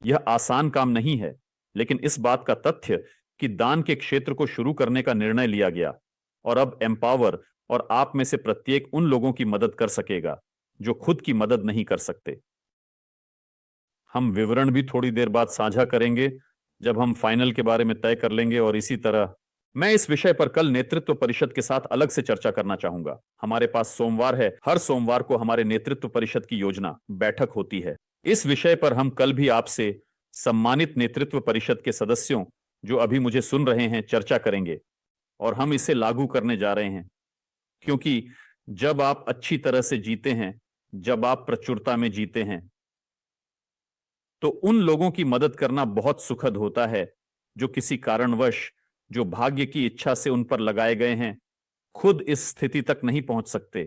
यह आसान काम नहीं है, लेकिन इस बात का तथ्य कि दान के क्षेत्र को शुरू करने का निर्णय लिया गया, और अब एम्पावर और आप में से प्रत्येक उन लोगों की मदद कर सकेगा जो खुद की मदद नहीं कर सकते। हम विवरण भी थोड़ी देर बाद साझा करेंगे जब हम फाइनल के बारे में तय कर लेंगे, और इसी तरह मैं इस विषय पर कल नेतृत्व परिषद के साथ अलग से चर्चा करना चाहूंगा। हमारे पास सोमवार है, हर सोमवार को हमारे नेतृत्व परिषद की योजना बैठक होती है। इस विषय पर हम कल भी आपसे, सम्मानित नेतृत्व परिषद के सदस्यों जो अभी मुझे सुन रहे हैं, चर्चा करेंगे, और हम इसे लागू करने जा रहे हैं। क्योंकि जब आप अच्छी तरह से जीते हैं, जब आप प्रचुरता में जीते हैं, तो उन लोगों की मदद करना बहुत सुखद होता है जो किसी कारणवश, जो भाग्य की इच्छा से उन पर लगाए गए हैं, खुद इस स्थिति तक नहीं पहुंच सकते।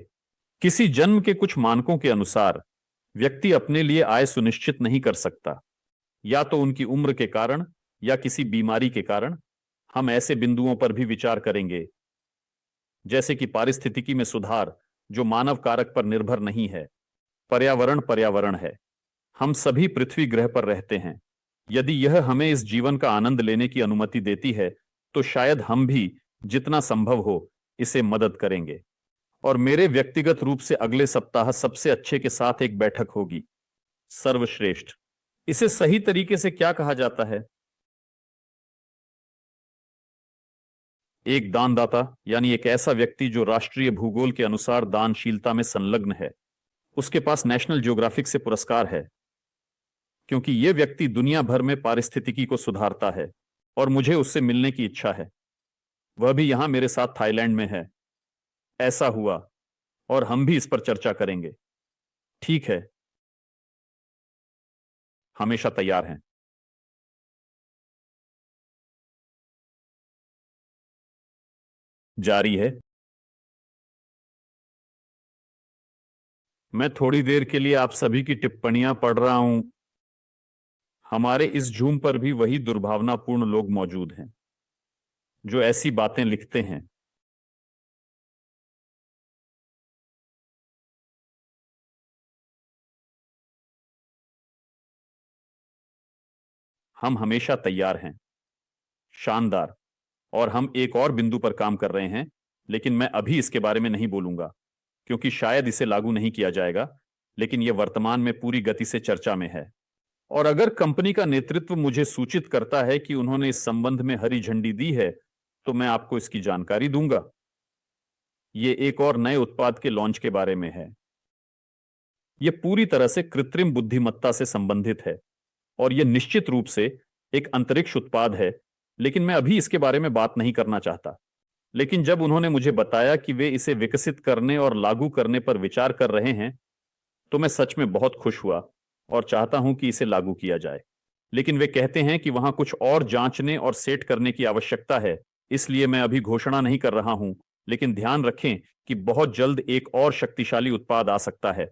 किसी जन्म के कुछ मानकों के अनुसार व्यक्ति अपने लिए आय सुनिश्चित नहीं कर सकता, या तो उनकी उम्र के कारण या किसी बीमारी के कारण। हम ऐसे बिंदुओं पर भी विचार करेंगे, जैसे कि पारिस्थितिकी में सुधार जो मानव कारक पर निर्भर नहीं है। पर्यावरण पर्यावरण है, हम सभी पृथ्वी ग्रह पर रहते हैं। यदि यह हमें इस जीवन का आनंद लेने की अनुमति देती है तो शायद हम भी जितना संभव हो इसे मदद करेंगे। और मेरे व्यक्तिगत रूप से अगले सप्ताह सबसे अच्छे के साथ एक बैठक होगी, सर्वश्रेष्ठ। इसे सही तरीके से क्या कहा जाता है? एक दानदाता, यानी एक ऐसा व्यक्ति जो राष्ट्रीय भूगोल के अनुसार दानशीलता में संलग्न है। उसके पास नेशनल ज्योग्राफिक से पुरस्कार है, क्योंकि यह व्यक्ति दुनिया भर में पारिस्थितिकी को सुधारता है, और मुझे उससे मिलने की इच्छा है। वह भी यहां मेरे साथ थाईलैंड में है। ऐसा हुआ, और हम भी इस पर चर्चा करेंगे। ठीक है, हमेशा तैयार हैं। जारी है। मैं थोड़ी देर के लिए आप सभी की टिप्पणियां पढ़ रहा हूं। हमारे इस जूम पर भी वही दुर्भावनापूर्ण लोग मौजूद हैं जो ऐसी बातें लिखते हैं। हम हमेशा तैयार हैं। शानदार। और हम एक और बिंदु पर काम कर रहे हैं, लेकिन मैं अभी इसके बारे में नहीं बोलूंगा क्योंकि शायद इसे लागू नहीं किया जाएगा, लेकिन यह वर्तमान में पूरी गति से चर्चा में है। और अगर कंपनी का नेतृत्व मुझे सूचित करता है कि उन्होंने इस संबंध में हरी झंडी दी है तो मैं आपको इसकी जानकारी दूंगा। यह एक और नए उत्पाद के लॉन्च के बारे में है। यह पूरी तरह से कृत्रिम बुद्धिमत्ता से संबंधित है, और यह निश्चित रूप से एक अंतरिक्ष उत्पाद है, लेकिन मैं अभी इसके बारे में बात नहीं करना चाहता। लेकिन जब उन्होंने मुझे बताया कि वे इसे विकसित करने और लागू करने पर विचार कर रहे हैं तो मैं सच में बहुत खुश हुआ और चाहता हूं कि इसे लागू किया जाए। लेकिन वे कहते हैं कि वहां कुछ और जांचने और सेट करने की आवश्यकता है, इसलिए मैं अभी घोषणा नहीं कर रहा हूं। लेकिन ध्यान रखें कि बहुत जल्द एक और शक्तिशाली उत्पाद आ सकता है।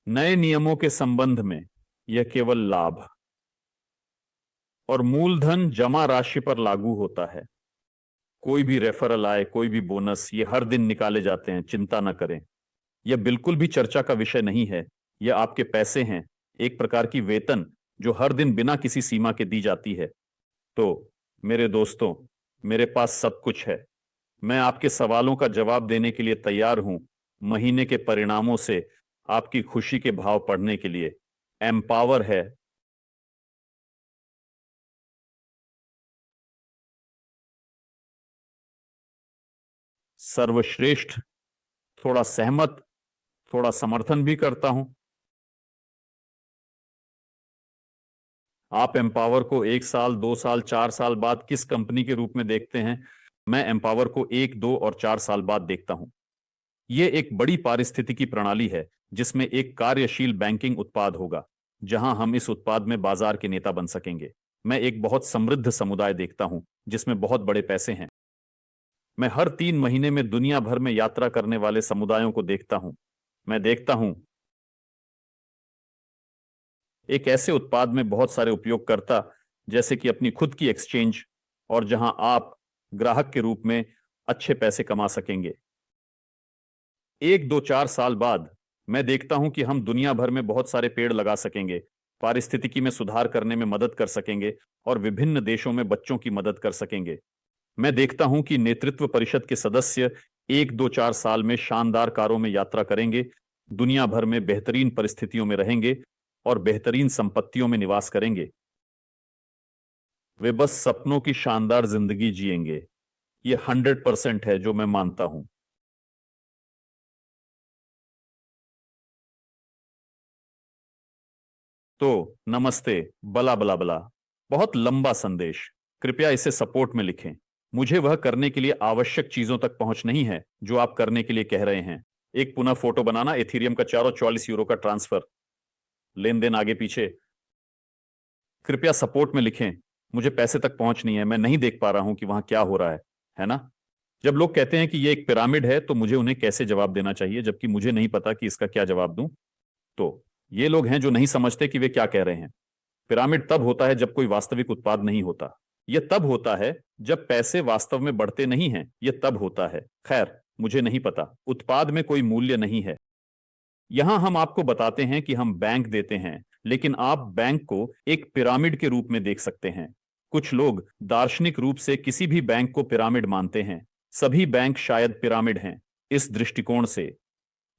नए नियमों के संबंध में यह केवल लाभ और मूलधन जमा राशि पर लागू होता है। कोई भी रेफरल आए, कोई भी बोनस, ये हर दिन निकाले जाते हैं, चिंता न करें। यह बिल्कुल भी चर्चा का विषय नहीं है यह आपके पैसे हैं, एक प्रकार की वेतन जो हर दिन बिना किसी सीमा के दी जाती है। तो मेरे दोस्तों, मेरे पास सब कुछ है। मैं आपके सवालों का जवाब देने के लिए तैयार हूं, महीने के परिणामों से आपकी खुशी के भाव पढ़ने के लिए। एम्पावर है। सर्वश्रेष्ठ, थोड़ा सहमत, थोड़ा समर्थन भी करता हूं। आप एम्पावर को 1 साल, 2 साल, 4 साल बाद किस कंपनी के रूप में देखते हैं? मैं एम्पावर को 1, 2 और 4 साल बाद देखता हूं। यह एक बड़ी पारिस्थितिकी प्रणाली है जिसमें एक कार्यशील बैंकिंग उत्पाद होगा, जहां हम इस उत्पाद में बाजार के नेता बन सकेंगे। मैं एक बहुत समृद्ध समुदाय देखता हूं जिसमें बहुत बड़े पैसे हैं। मैं हर 3 महीने में दुनिया भर में यात्रा करने वाले समुदायों को देखता हूं। मैं देखता हूं एक ऐसे उत्पाद में बहुत सारे उपयोगकर्ता, जैसे कि अपनी खुद की एक्सचेंज, और जहां आप ग्राहक के रूप में अच्छे पैसे कमा सकेंगे। 1, 2, 4 साल बाद मैं देखता हूं कि हम दुनिया भर में बहुत सारे पेड़ लगा सकेंगे, पारिस्थितिकी में सुधार करने में मदद कर सकेंगे और विभिन्न देशों में बच्चों की मदद कर सकेंगे। मैं देखता हूं कि नेतृत्व परिषद के सदस्य 1, 2, 4 साल में शानदार कारों में यात्रा करेंगे, दुनिया भर में बेहतरीन परिस्थितियों में रहेंगे और बेहतरीन संपत्तियों में निवास करेंगे। वे बस सपनों की शानदार जिंदगी जिएंगे। ये 100% है जो मैं मानता हूं। तो नमस्ते, बला बला बला। बहुत लंबा संदेश। कृपया इसे सपोर्ट में लिखें। मुझे वह करने के लिए आवश्यक चीजों तक पहुंच नहीं है जो आप करने के लिए कह रहे हैं। एक पुनः फोटो बनाना, एथीरियम का 444 यूरो का ट्रांसफर, लेन देन आगे पीछे। कृपया सपोर्ट में लिखें। मुझे पैसे तक पहुंच नहीं है, मैं नहीं देख पा रहा हूं कि वहां क्या हो रहा है ना? जब लोग कहते हैं कि यह एक पिरामिड है तो मुझे उन्हें कैसे जवाब देना चाहिए, जबकि मुझे नहीं पता कि इसका क्या जवाब दूं? तो ये लोग हैं जो नहीं समझते कि वे क्या कह रहे हैं। पिरामिड तब होता है जब कोई वास्तविक उत्पाद नहीं होता। यह तब होता है जब पैसे वास्तव में बढ़ते नहीं हैं। यह तब होता है, खैर मुझे नहीं पता। उत्पाद में कोई मूल्य नहीं है। यहां हम आपको बताते हैं कि हम बैंक देते हैं, लेकिन आप बैंक को एक पिरामिड के रूप में देख सकते हैं। कुछ लोग दार्शनिक रूप से किसी भी बैंक को पिरामिड मानते हैं। सभी बैंक शायद पिरामिड हैं। इस दृष्टिकोण से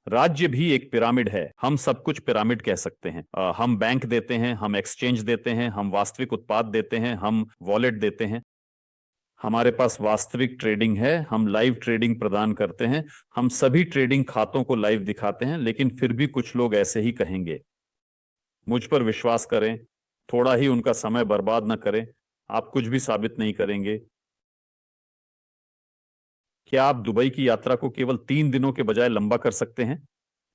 राज्य भी एक पिरामिड है। हम सब कुछ पिरामिड कह सकते हैं। हम बैंक देते हैं, हम एक्सचेंज देते हैं, हम वास्तविक उत्पाद देते हैं, हम वॉलेट देते हैं। हमारे पास वास्तविक ट्रेडिंग है, हम लाइव ट्रेडिंग प्रदान करते हैं। हम सभी ट्रेडिंग खातों को लाइव दिखाते हैं, लेकिन फिर भी कुछ लोग ऐसे ही कहेंगे। मुझ पर विश्वास करें, थोड़ा ही उनका समय बर्बाद न करें। आप कुछ भी साबित नहीं करेंगे। क्या आप दुबई की यात्रा को केवल 3 दिनों के बजाय लंबा कर सकते हैं?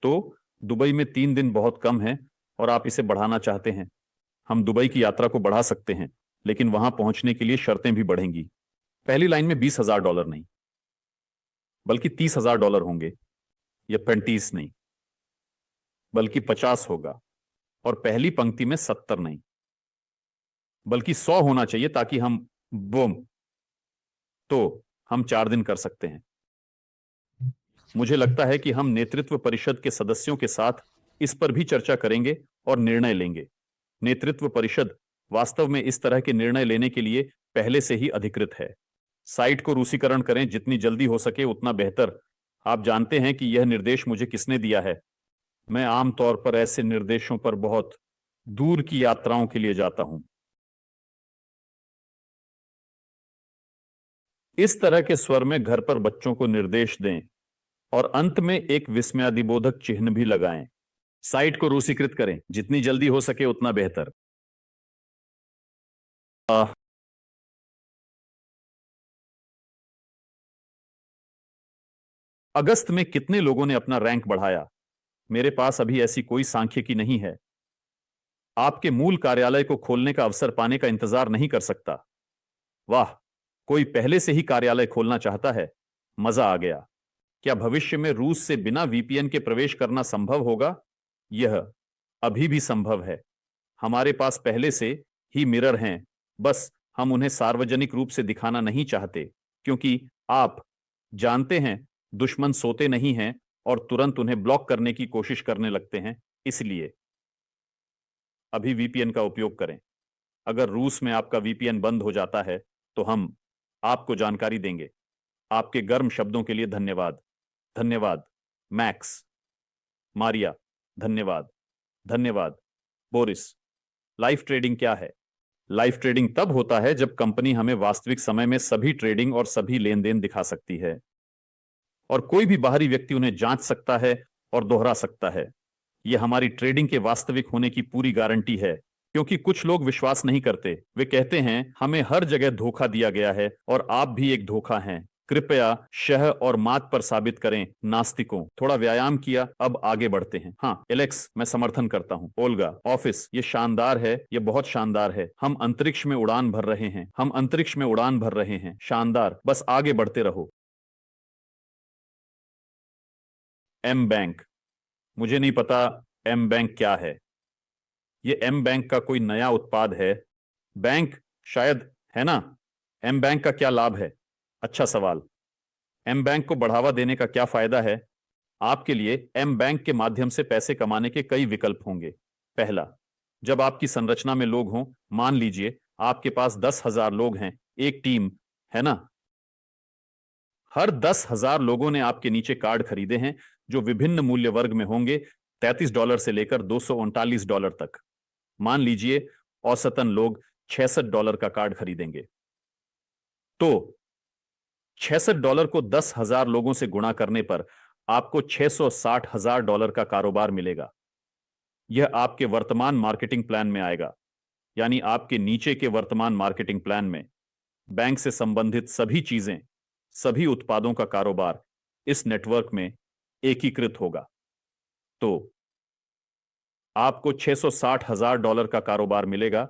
तो दुबई में 3 दिन बहुत कम है और आप इसे बढ़ाना चाहते हैं। हम दुबई की यात्रा को बढ़ा सकते हैं, लेकिन वहां पहुंचने के लिए शर्तें भी बढ़ेंगी। पहली लाइन में $20,000 नहीं, बल्कि $30,000 होंगे। या 35 नहीं, बल्कि 50 होगा। और पहली पंक्ति में 70 नहीं, बल्कि 100 होना चाहिए, ताकि हम बूम। तो हम 4 दिन कर सकते हैं। मुझे लगता है कि हम नेतृत्व परिषद के सदस्यों के साथ इस पर भी चर्चा करेंगे और निर्णय लेंगे। नेतृत्व परिषद वास्तव में इस तरह के निर्णय लेने के लिए पहले से ही अधिकृत है। साइट को रूसीकरण करें, जितनी जल्दी हो सके उतना बेहतर। आप जानते हैं कि यह निर्देश मुझे किसने दिया है। मैं आमतौर पर ऐसे निर्देशों पर बहुत दूर की यात्राओं के लिए जाता हूं। इस तरह के स्वर में घर पर बच्चों को निर्देश दें और अंत में एक विस्मयादिबोधक चिन्ह भी लगाएं। साइट को रूसीकृत करें, जितनी जल्दी हो सके उतना बेहतर। अगस्त में कितने लोगों ने अपना रैंक बढ़ाया? मेरे पास अभी ऐसी कोई सांख्यिकी नहीं है। आपके मूल कार्यालय को खोलने का अवसर पाने का इंतजार नहीं कर सकता। वाह, कोई पहले से ही कार्यालय खोलना चाहता है। मजा आ गया। क्या भविष्य में रूस से बिना वीपीएन के प्रवेश करना संभव होगा? यह अभी भी संभव है। हमारे पास पहले से ही मिरर हैं, बस हम उन्हें सार्वजनिक रूप से दिखाना नहीं चाहते, क्योंकि आप जानते हैं, दुश्मन सोते नहीं हैं और तुरंत उन्हें ब्लॉक करने की कोशिश करने लगते हैं। इसलिए अभी वीपीएन का उपयोग करें। अगर रूस में आपका वीपीएन बंद हो जाता है तो हम आपको जानकारी देंगे। आपके गर्म शब्दों के लिए धन्यवाद। धन्यवाद मैक्स। मारिया, धन्यवाद। धन्यवाद बोरिस। लाइव ट्रेडिंग क्या है? लाइव ट्रेडिंग तब होता है जब कंपनी हमें वास्तविक समय में सभी ट्रेडिंग और सभी लेन देन दिखा सकती है और कोई भी बाहरी व्यक्ति उन्हें जांच सकता है और दोहरा सकता है। यह हमारी ट्रेडिंग के वास्तविक होने की पूरी गारंटी है, क्योंकि कुछ लोग विश्वास नहीं करते। वे कहते हैं हमें हर जगह धोखा दिया गया है और आप भी एक धोखा हैं। कृपया शह और मात पर साबित करें नास्तिकों। थोड़ा व्यायाम किया, अब आगे बढ़ते हैं। हाँ एलेक्स, मैं समर्थन करता हूँ। ओल्गा, ऑफिस, ये शानदार है, ये बहुत शानदार है। हम अंतरिक्ष में उड़ान भर रहे हैं, हम अंतरिक्ष में उड़ान भर रहे हैं। शानदार, बस आगे बढ़ते रहो। एम बैंक, मुझे नहीं पता एम बैंक क्या है। ये एम बैंक का कोई नया उत्पाद है। बैंक शायद, है ना? एम बैंक का क्या लाभ है? अच्छा सवाल। एम बैंक को बढ़ावा देने का क्या फायदा है? आपके लिए एम बैंक के माध्यम से पैसे कमाने के कई विकल्प होंगे। पहला, जब आपकी संरचना में लोग हों, मान लीजिए आपके पास 10,000 लोग हैं, एक टीम, है ना? हर 10,000 लोगों ने आपके नीचे कार्ड खरीदे हैं जो विभिन्न मूल्य वर्ग में होंगे, $33 से लेकर $239 तक। मान लीजिए औसतन लोग $66 का कार्ड खरीदेंगे, तो $66 को 10,000 लोगों से गुणा करने पर आपको $660,000 का कारोबार मिलेगा। यह आपके वर्तमान मार्केटिंग प्लान में आएगा, यानी आपके नीचे के वर्तमान मार्केटिंग प्लान में बैंक से संबंधित सभी चीजें, सभी उत्पादों का कारोबार इस नेटवर्क में एकीकृत होगा। तो आपको $660,000 का कारोबार मिलेगा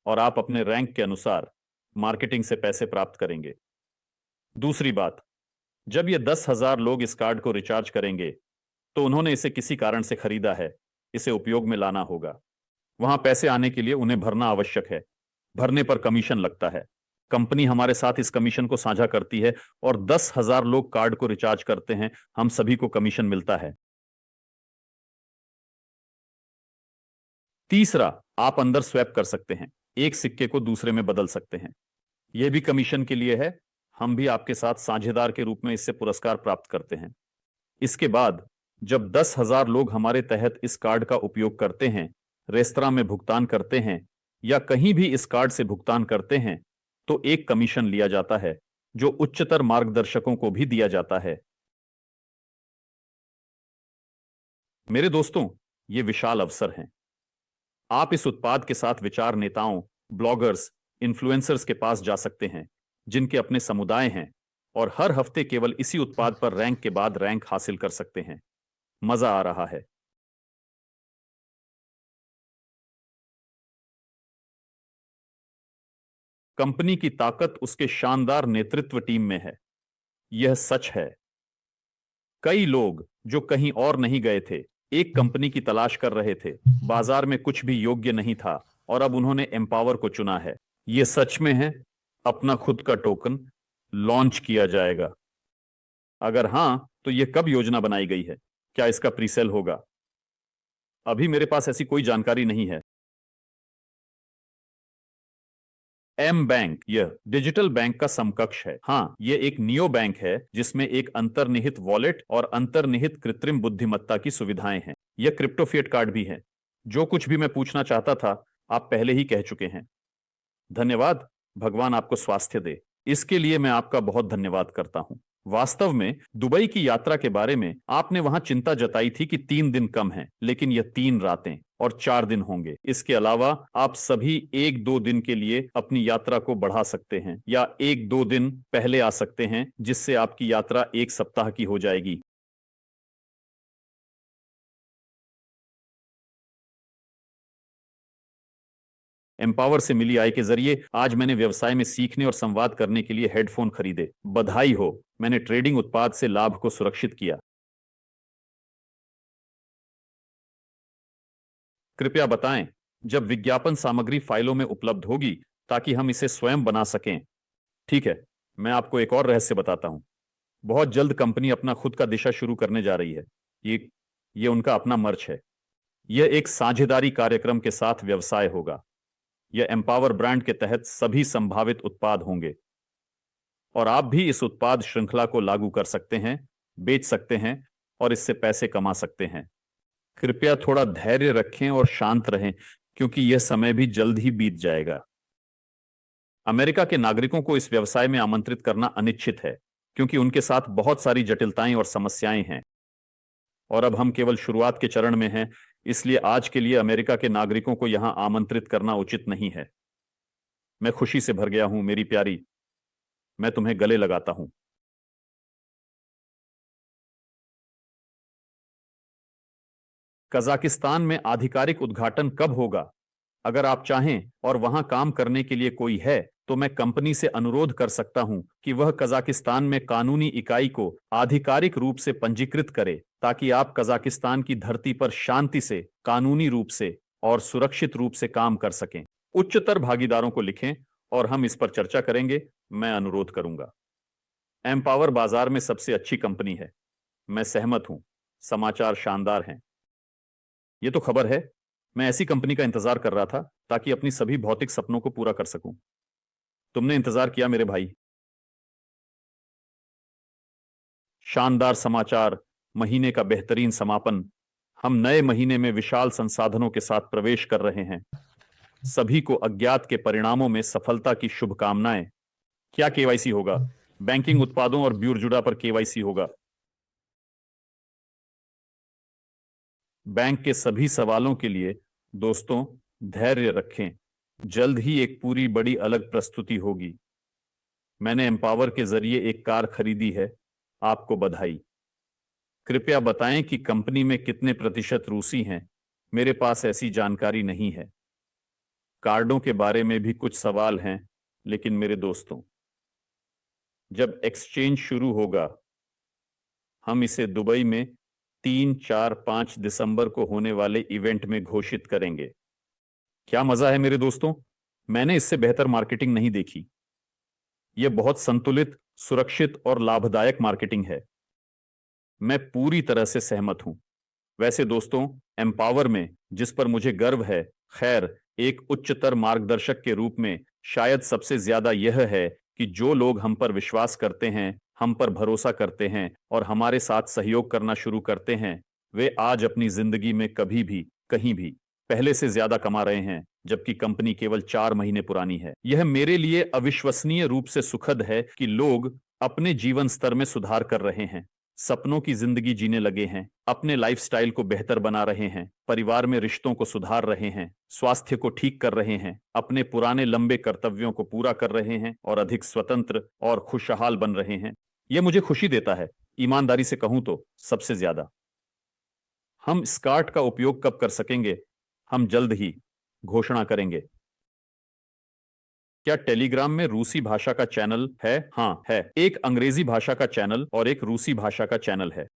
और आप अपने रैंक के अनुसार मार्केटिंग से पैसे प्राप्त करेंगे। दूसरी बात, जब ये 10,000 लोग इस कार्ड को रिचार्ज करेंगे तो उन्होंने इसे किसी कारण से खरीदा है, इसे उपयोग में लाना होगा। वहां पैसे आने के लिए उन्हें भरना आवश्यक है। भरने पर कमीशन लगता है। कंपनी हमारे साथ इस कमीशन को साझा करती है और 10,000 लोग कार्ड को रिचार्ज करते हैं, हम सभी को कमीशन मिलता है। तीसरा, आप अंदर स्वैप कर सकते हैं, एक सिक्के को दूसरे में बदल सकते हैं। यह भी कमीशन के लिए है। हम भी आपके साथ साझेदार के रूप में इससे पुरस्कार प्राप्त करते हैं। इसके बाद जब 10,000 लोग हमारे तहत इस कार्ड का उपयोग करते हैं, रेस्तरां में भुगतान करते हैं या कहीं भी इस कार्ड से भुगतान करते हैं, तो एक कमीशन लिया जाता है जो उच्चतर मार्गदर्शकों को भी दिया जाता है। मेरे दोस्तों, ये विशाल अवसर हैं। आप इस उत्पाद के साथ विचार नेताओं, ब्लॉगर्स, इन्फ्लुएंसर्स के पास जा सकते हैं जिनके अपने समुदाय हैं और हर हफ्ते केवल इसी उत्पाद पर रैंक के बाद रैंक हासिल कर सकते हैं। मजा आ रहा है। कंपनी की ताकत उसके शानदार नेतृत्व टीम में है। यह सच है। कई लोग जो कहीं और नहीं गए थे, एक कंपनी की तलाश कर रहे थे, बाजार में कुछ भी योग्य नहीं था और अब उन्होंने एम्पावर को चुना है। यह सच में है। अपना खुद का टोकन लॉन्च किया जाएगा? अगर हां, तो यह कब योजना बनाई गई है? क्या इसका प्रीसेल होगा? अभी मेरे पास ऐसी कोई जानकारी नहीं है। एम बैंक यह डिजिटल बैंक का समकक्ष है। हाँ, यह एक नियो बैंक है जिसमें एक अंतर्निहित वॉलेट और अंतर्निहित कृत्रिम बुद्धिमत्ता की सुविधाएं हैं। यह क्रिप्टोफिएट कार्ड भी है। जो कुछ भी मैं पूछना चाहता था, आप पहले ही कह चुके हैं। धन्यवाद। भगवान आपको स्वास्थ्य दे। इसके लिए मैं आपका बहुत धन्यवाद करता हूं। वास्तव में दुबई की यात्रा के बारे में आपने वहां चिंता जताई थी कि 3 दिन कम हैं, लेकिन यह 3 रातें और 4 दिन होंगे। इसके अलावा आप सभी 1-2 दिन के लिए अपनी यात्रा को बढ़ा सकते हैं या 1-2 दिन पहले आ सकते हैं, जिससे आपकी यात्रा 1 सप्ताह की हो जाएगी। एम्पावर से मिली आय के जरिए आज मैंने व्यवसाय में सीखने और संवाद करने के लिए हेडफोन खरीदे। बधाई हो, मैंने ट्रेडिंग उत्पाद से लाभ को सुरक्षित किया। कृपया बताएं जब विज्ञापन सामग्री फाइलों में उपलब्ध होगी ताकि हम इसे स्वयं बना सकें। ठीक है, मैं आपको एक और रहस्य बताता हूं। बहुत जल्द कंपनी अपना खुद का दिशा शुरू करने जा रही है। ये ये उनका अपना मर्च है। यह एक साझेदारी कार्यक्रम के साथ व्यवसाय होगा। यह एम्पावर ब्रांड के तहत सभी संभावित उत्पाद होंगे और आप भी इस उत्पाद श्रृंखला को लागू कर सकते हैं, बेच सकते हैं और इससे पैसे कमा सकते हैं। कृपया थोड़ा धैर्य रखें और शांत रहें, क्योंकि यह समय भी जल्द ही बीत जाएगा। अमेरिका के नागरिकों को इस व्यवसाय में आमंत्रित करना अनिश्चित है, क्योंकि उनके साथ बहुत सारी जटिलताएं और समस्याएं हैं और अब हम केवल शुरुआत के चरण में हैं, इसलिए आज के लिए अमेरिका के नागरिकों को यहां आमंत्रित करना उचित नहीं है। मैं खुशी से भर गया हूं मेरी प्यारी, मैं तुम्हें गले लगाता हूं। कजाकिस्तान में आधिकारिक उद्घाटन कब होगा? अगर आप चाहें और वहां काम करने के लिए कोई है, तो मैं कंपनी से अनुरोध कर सकता हूं कि वह कजाकिस्तान में कानूनी इकाई को आधिकारिक रूप से पंजीकृत करे, ताकि आप कजाकिस्तान की धरती पर शांति से, कानूनी रूप से और सुरक्षित रूप से काम कर सकें। उच्चतर भागीदारों को लिखें और हम इस पर चर्चा करेंगे। मैं अनुरोध करूंगा। एम्पावर बाजार में सबसे अच्छी कंपनी है। मैं सहमत हूं। समाचार शानदार हैं। यह तो खबर है। मैं ऐसी कंपनी का इंतजार कर रहा था ताकि अपनी सभी भौतिक सपनों को पूरा कर सकूं। तुमने इंतजार किया मेरे भाई। शानदार समाचार, महीने का बेहतरीन समापन। हम नए महीने में विशाल संसाधनों के साथ प्रवेश कर रहे हैं। सभी को अज्ञात के परिणामों में सफलता की शुभकामनाएं। क्या केवाईसी होगा? बैंकिंग उत्पादों और ब्यूरजुडा पर केवाईसी होगा। बैंक के सभी सवालों के लिए दोस्तों धैर्य रखें। जल्द ही एक पूरी बड़ी अलग प्रस्तुति होगी। मैंने एम्पावर के जरिए एक कार खरीदी है। आपको बधाई। कृपया बताएं कि कंपनी में कितने प्रतिशत रूसी हैं। मेरे पास ऐसी जानकारी नहीं है। कार्डों के बारे में भी कुछ सवाल हैं, लेकिन मेरे दोस्तों, जब एक्सचेंज शुरू होगा, हम इसे दुबई में 3, 4, 5 दिसंबर को होने वाले इवेंट में घोषित करेंगे। क्या मजा है मेरे दोस्तों। मैंने इससे बेहतर मार्केटिंग नहीं देखी। यह बहुत संतुलित, सुरक्षित और लाभदायक मार्केटिंग है। मैं पूरी तरह से सहमत हूं। वैसे दोस्तों, एम्पावर में जिस पर मुझे गर्व है, खैर, एक उच्चतर मार्गदर्शक के रूप में शायद सबसे ज्यादा यह है कि जो लोग हम पर विश्वास करते हैं, हम पर भरोसा करते हैं और हमारे साथ सहयोग करना शुरू करते हैं, वे आज अपनी जिंदगी में कभी भी, कहीं भी पहले से ज्यादा कमा रहे हैं, जबकि कंपनी केवल 4 महीने पुरानी है। यह मेरे लिए अविश्वसनीय रूप से सुखद है कि लोग अपने जीवन स्तर में सुधार कर रहे हैं, सपनों की जिंदगी जीने लगे हैं, अपने लाइफस्टाइल को बेहतर बना रहे हैं, परिवार में रिश्तों को सुधार रहे हैं, स्वास्थ्य को ठीक कर रहे हैं, अपने पुराने लंबे कर्तव्यों को पूरा कर रहे हैं और अधिक स्वतंत्र और खुशहाल बन रहे हैं। यह मुझे खुशी देता है, ईमानदारी से कहूं तो सबसे ज्यादा। हम स्कार्ट का उपयोग कब कर सकेंगे? हम जल्द ही घोषणा करेंगे। क्या टेलीग्राम में रूसी भाषा का चैनल है? हाँ है। एक अंग्रेजी भाषा का चैनल और एक रूसी भाषा का चैनल है।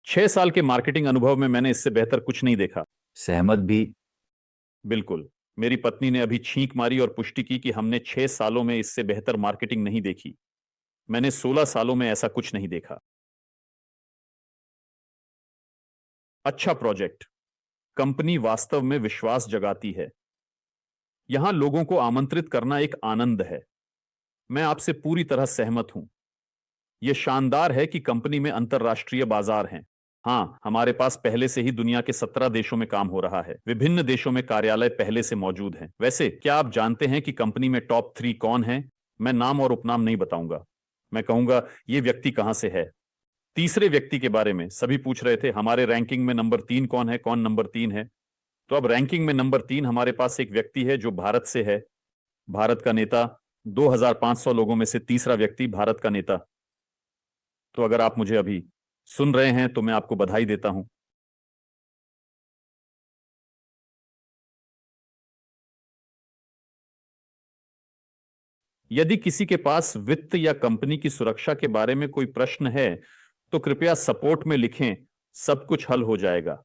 6 साल के मार्केटिंग अनुभव में मैंने इससे बेहतर कुछ नहीं देखा। सहमत भी। बिल्कुल। मेरी पत्नी ने अभी छींक मारी और पुष्टि की कि हमने 6 सालों में इससे बेहतर मार्केटिंग नहीं देखी। मैंने 16 सालों में ऐसा कुछ नहीं देखा। अच्छा प्रोजेक्ट। कंपनी वास्तव में विश्वास जगाती है। यहां लोगों को आमंत्रित करना एक आनंद है। मैं आपसे पूरी तरह सहमत हूं। यह शानदार है कि कंपनी में अंतर्राष्ट्रीय बाजार हैं। हाँ, हमारे पास पहले से ही दुनिया के 17 देशों में काम हो रहा है। विभिन्न देशों में कार्यालय पहले से मौजूद हैं। वैसे क्या आप जानते हैं कि कंपनी में टॉप 3 कौन हैं? मैं नाम और उपनाम नहीं बताऊंगा। मैं कहूंगा यह व्यक्ति कहां से है। तीसरे व्यक्ति के बारे में सभी पूछ रहे थे, हमारे रैंकिंग में नंबर 3 कौन है, कौन नंबर 3 है? तो अब रैंकिंग में नंबर 3 हमारे पास एक व्यक्ति है जो भारत से है। भारत का नेता। 2500 लोगों में से तीसरा व्यक्ति भारत का नेता। तो अगर आप मुझे अभी सुन रहे हैं तो मैं आपको बधाई देता हूं। यदि किसी के पास वित्त या कंपनी की सुरक्षा के बारे में कोई प्रश्न है, तो कृपया सपोर्ट में लिखें। सब कुछ हल हो जाएगा।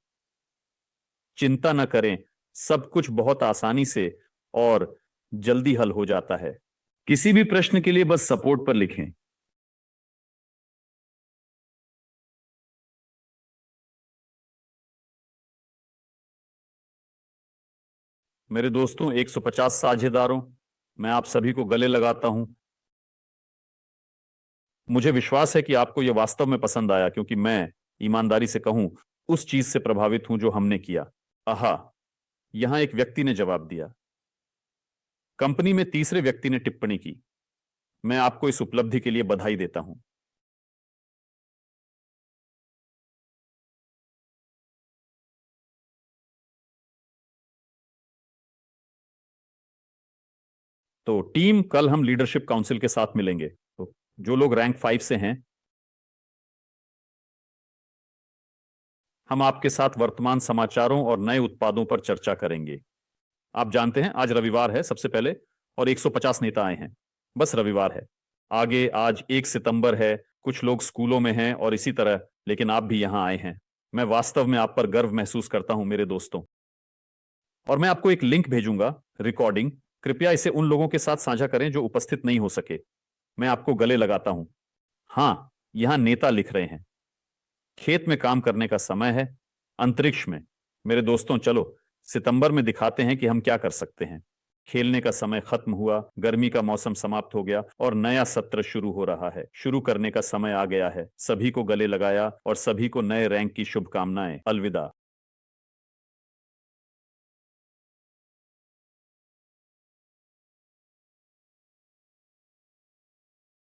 चिंता न करें, सब कुछ बहुत आसानी से और जल्दी हल हो जाता है। किसी भी प्रश्न के लिए बस सपोर्ट पर लिखें। मेरे दोस्तों, 150 साझेदारों, मैं आप सभी को गले लगाता हूं। मुझे विश्वास है कि आपको यह वास्तव में पसंद आया, क्योंकि मैं ईमानदारी से कहूं, उस चीज से प्रभावित हूं जो हमने किया। आहा, यहां एक व्यक्ति ने जवाब दिया। कंपनी में तीसरे व्यक्ति ने टिप्पणी की। मैं आपको इस उपलब्धि के लिए बधाई देता हूं। तो टीम, कल हम लीडरशिप काउंसिल के साथ मिलेंगे। तो जो लोग रैंक 5 से हैं, हम आपके साथ वर्तमान समाचारों और नए उत्पादों पर चर्चा करेंगे। आप जानते हैं, आज रविवार है सबसे पहले, और 150 नेता आए हैं। बस रविवार है। आगे आज 1 सितंबर है, कुछ लोग स्कूलों में हैं और इसी तरह, लेकिन आप भी यहां आए हैं। मैं वास्तव में आप पर गर्व महसूस करता हूं मेरे दोस्तों। और मैं आपको एक लिंक भेजूंगा, रिकॉर्डिंग। कृपया इसे उन लोगों के साथ साझा करें जो उपस्थित नहीं हो सके। मैं आपको गले लगाता हूं। हां, यहां नेता लिख रहे हैं। खेत में काम करने का समय है, अंतरिक्ष में। मेरे दोस्तों, चलो सितंबर में दिखाते हैं कि हम क्या कर सकते हैं। खेलने का समय खत्म हुआ, गर्मी का मौसम समाप्त हो गया और नया सत्र शुरू हो रहा है। शुरू करने का समय आ गया है। सभी को गले लगाया और सभी को नए रैंक की शुभकामनाएं। अलविदा।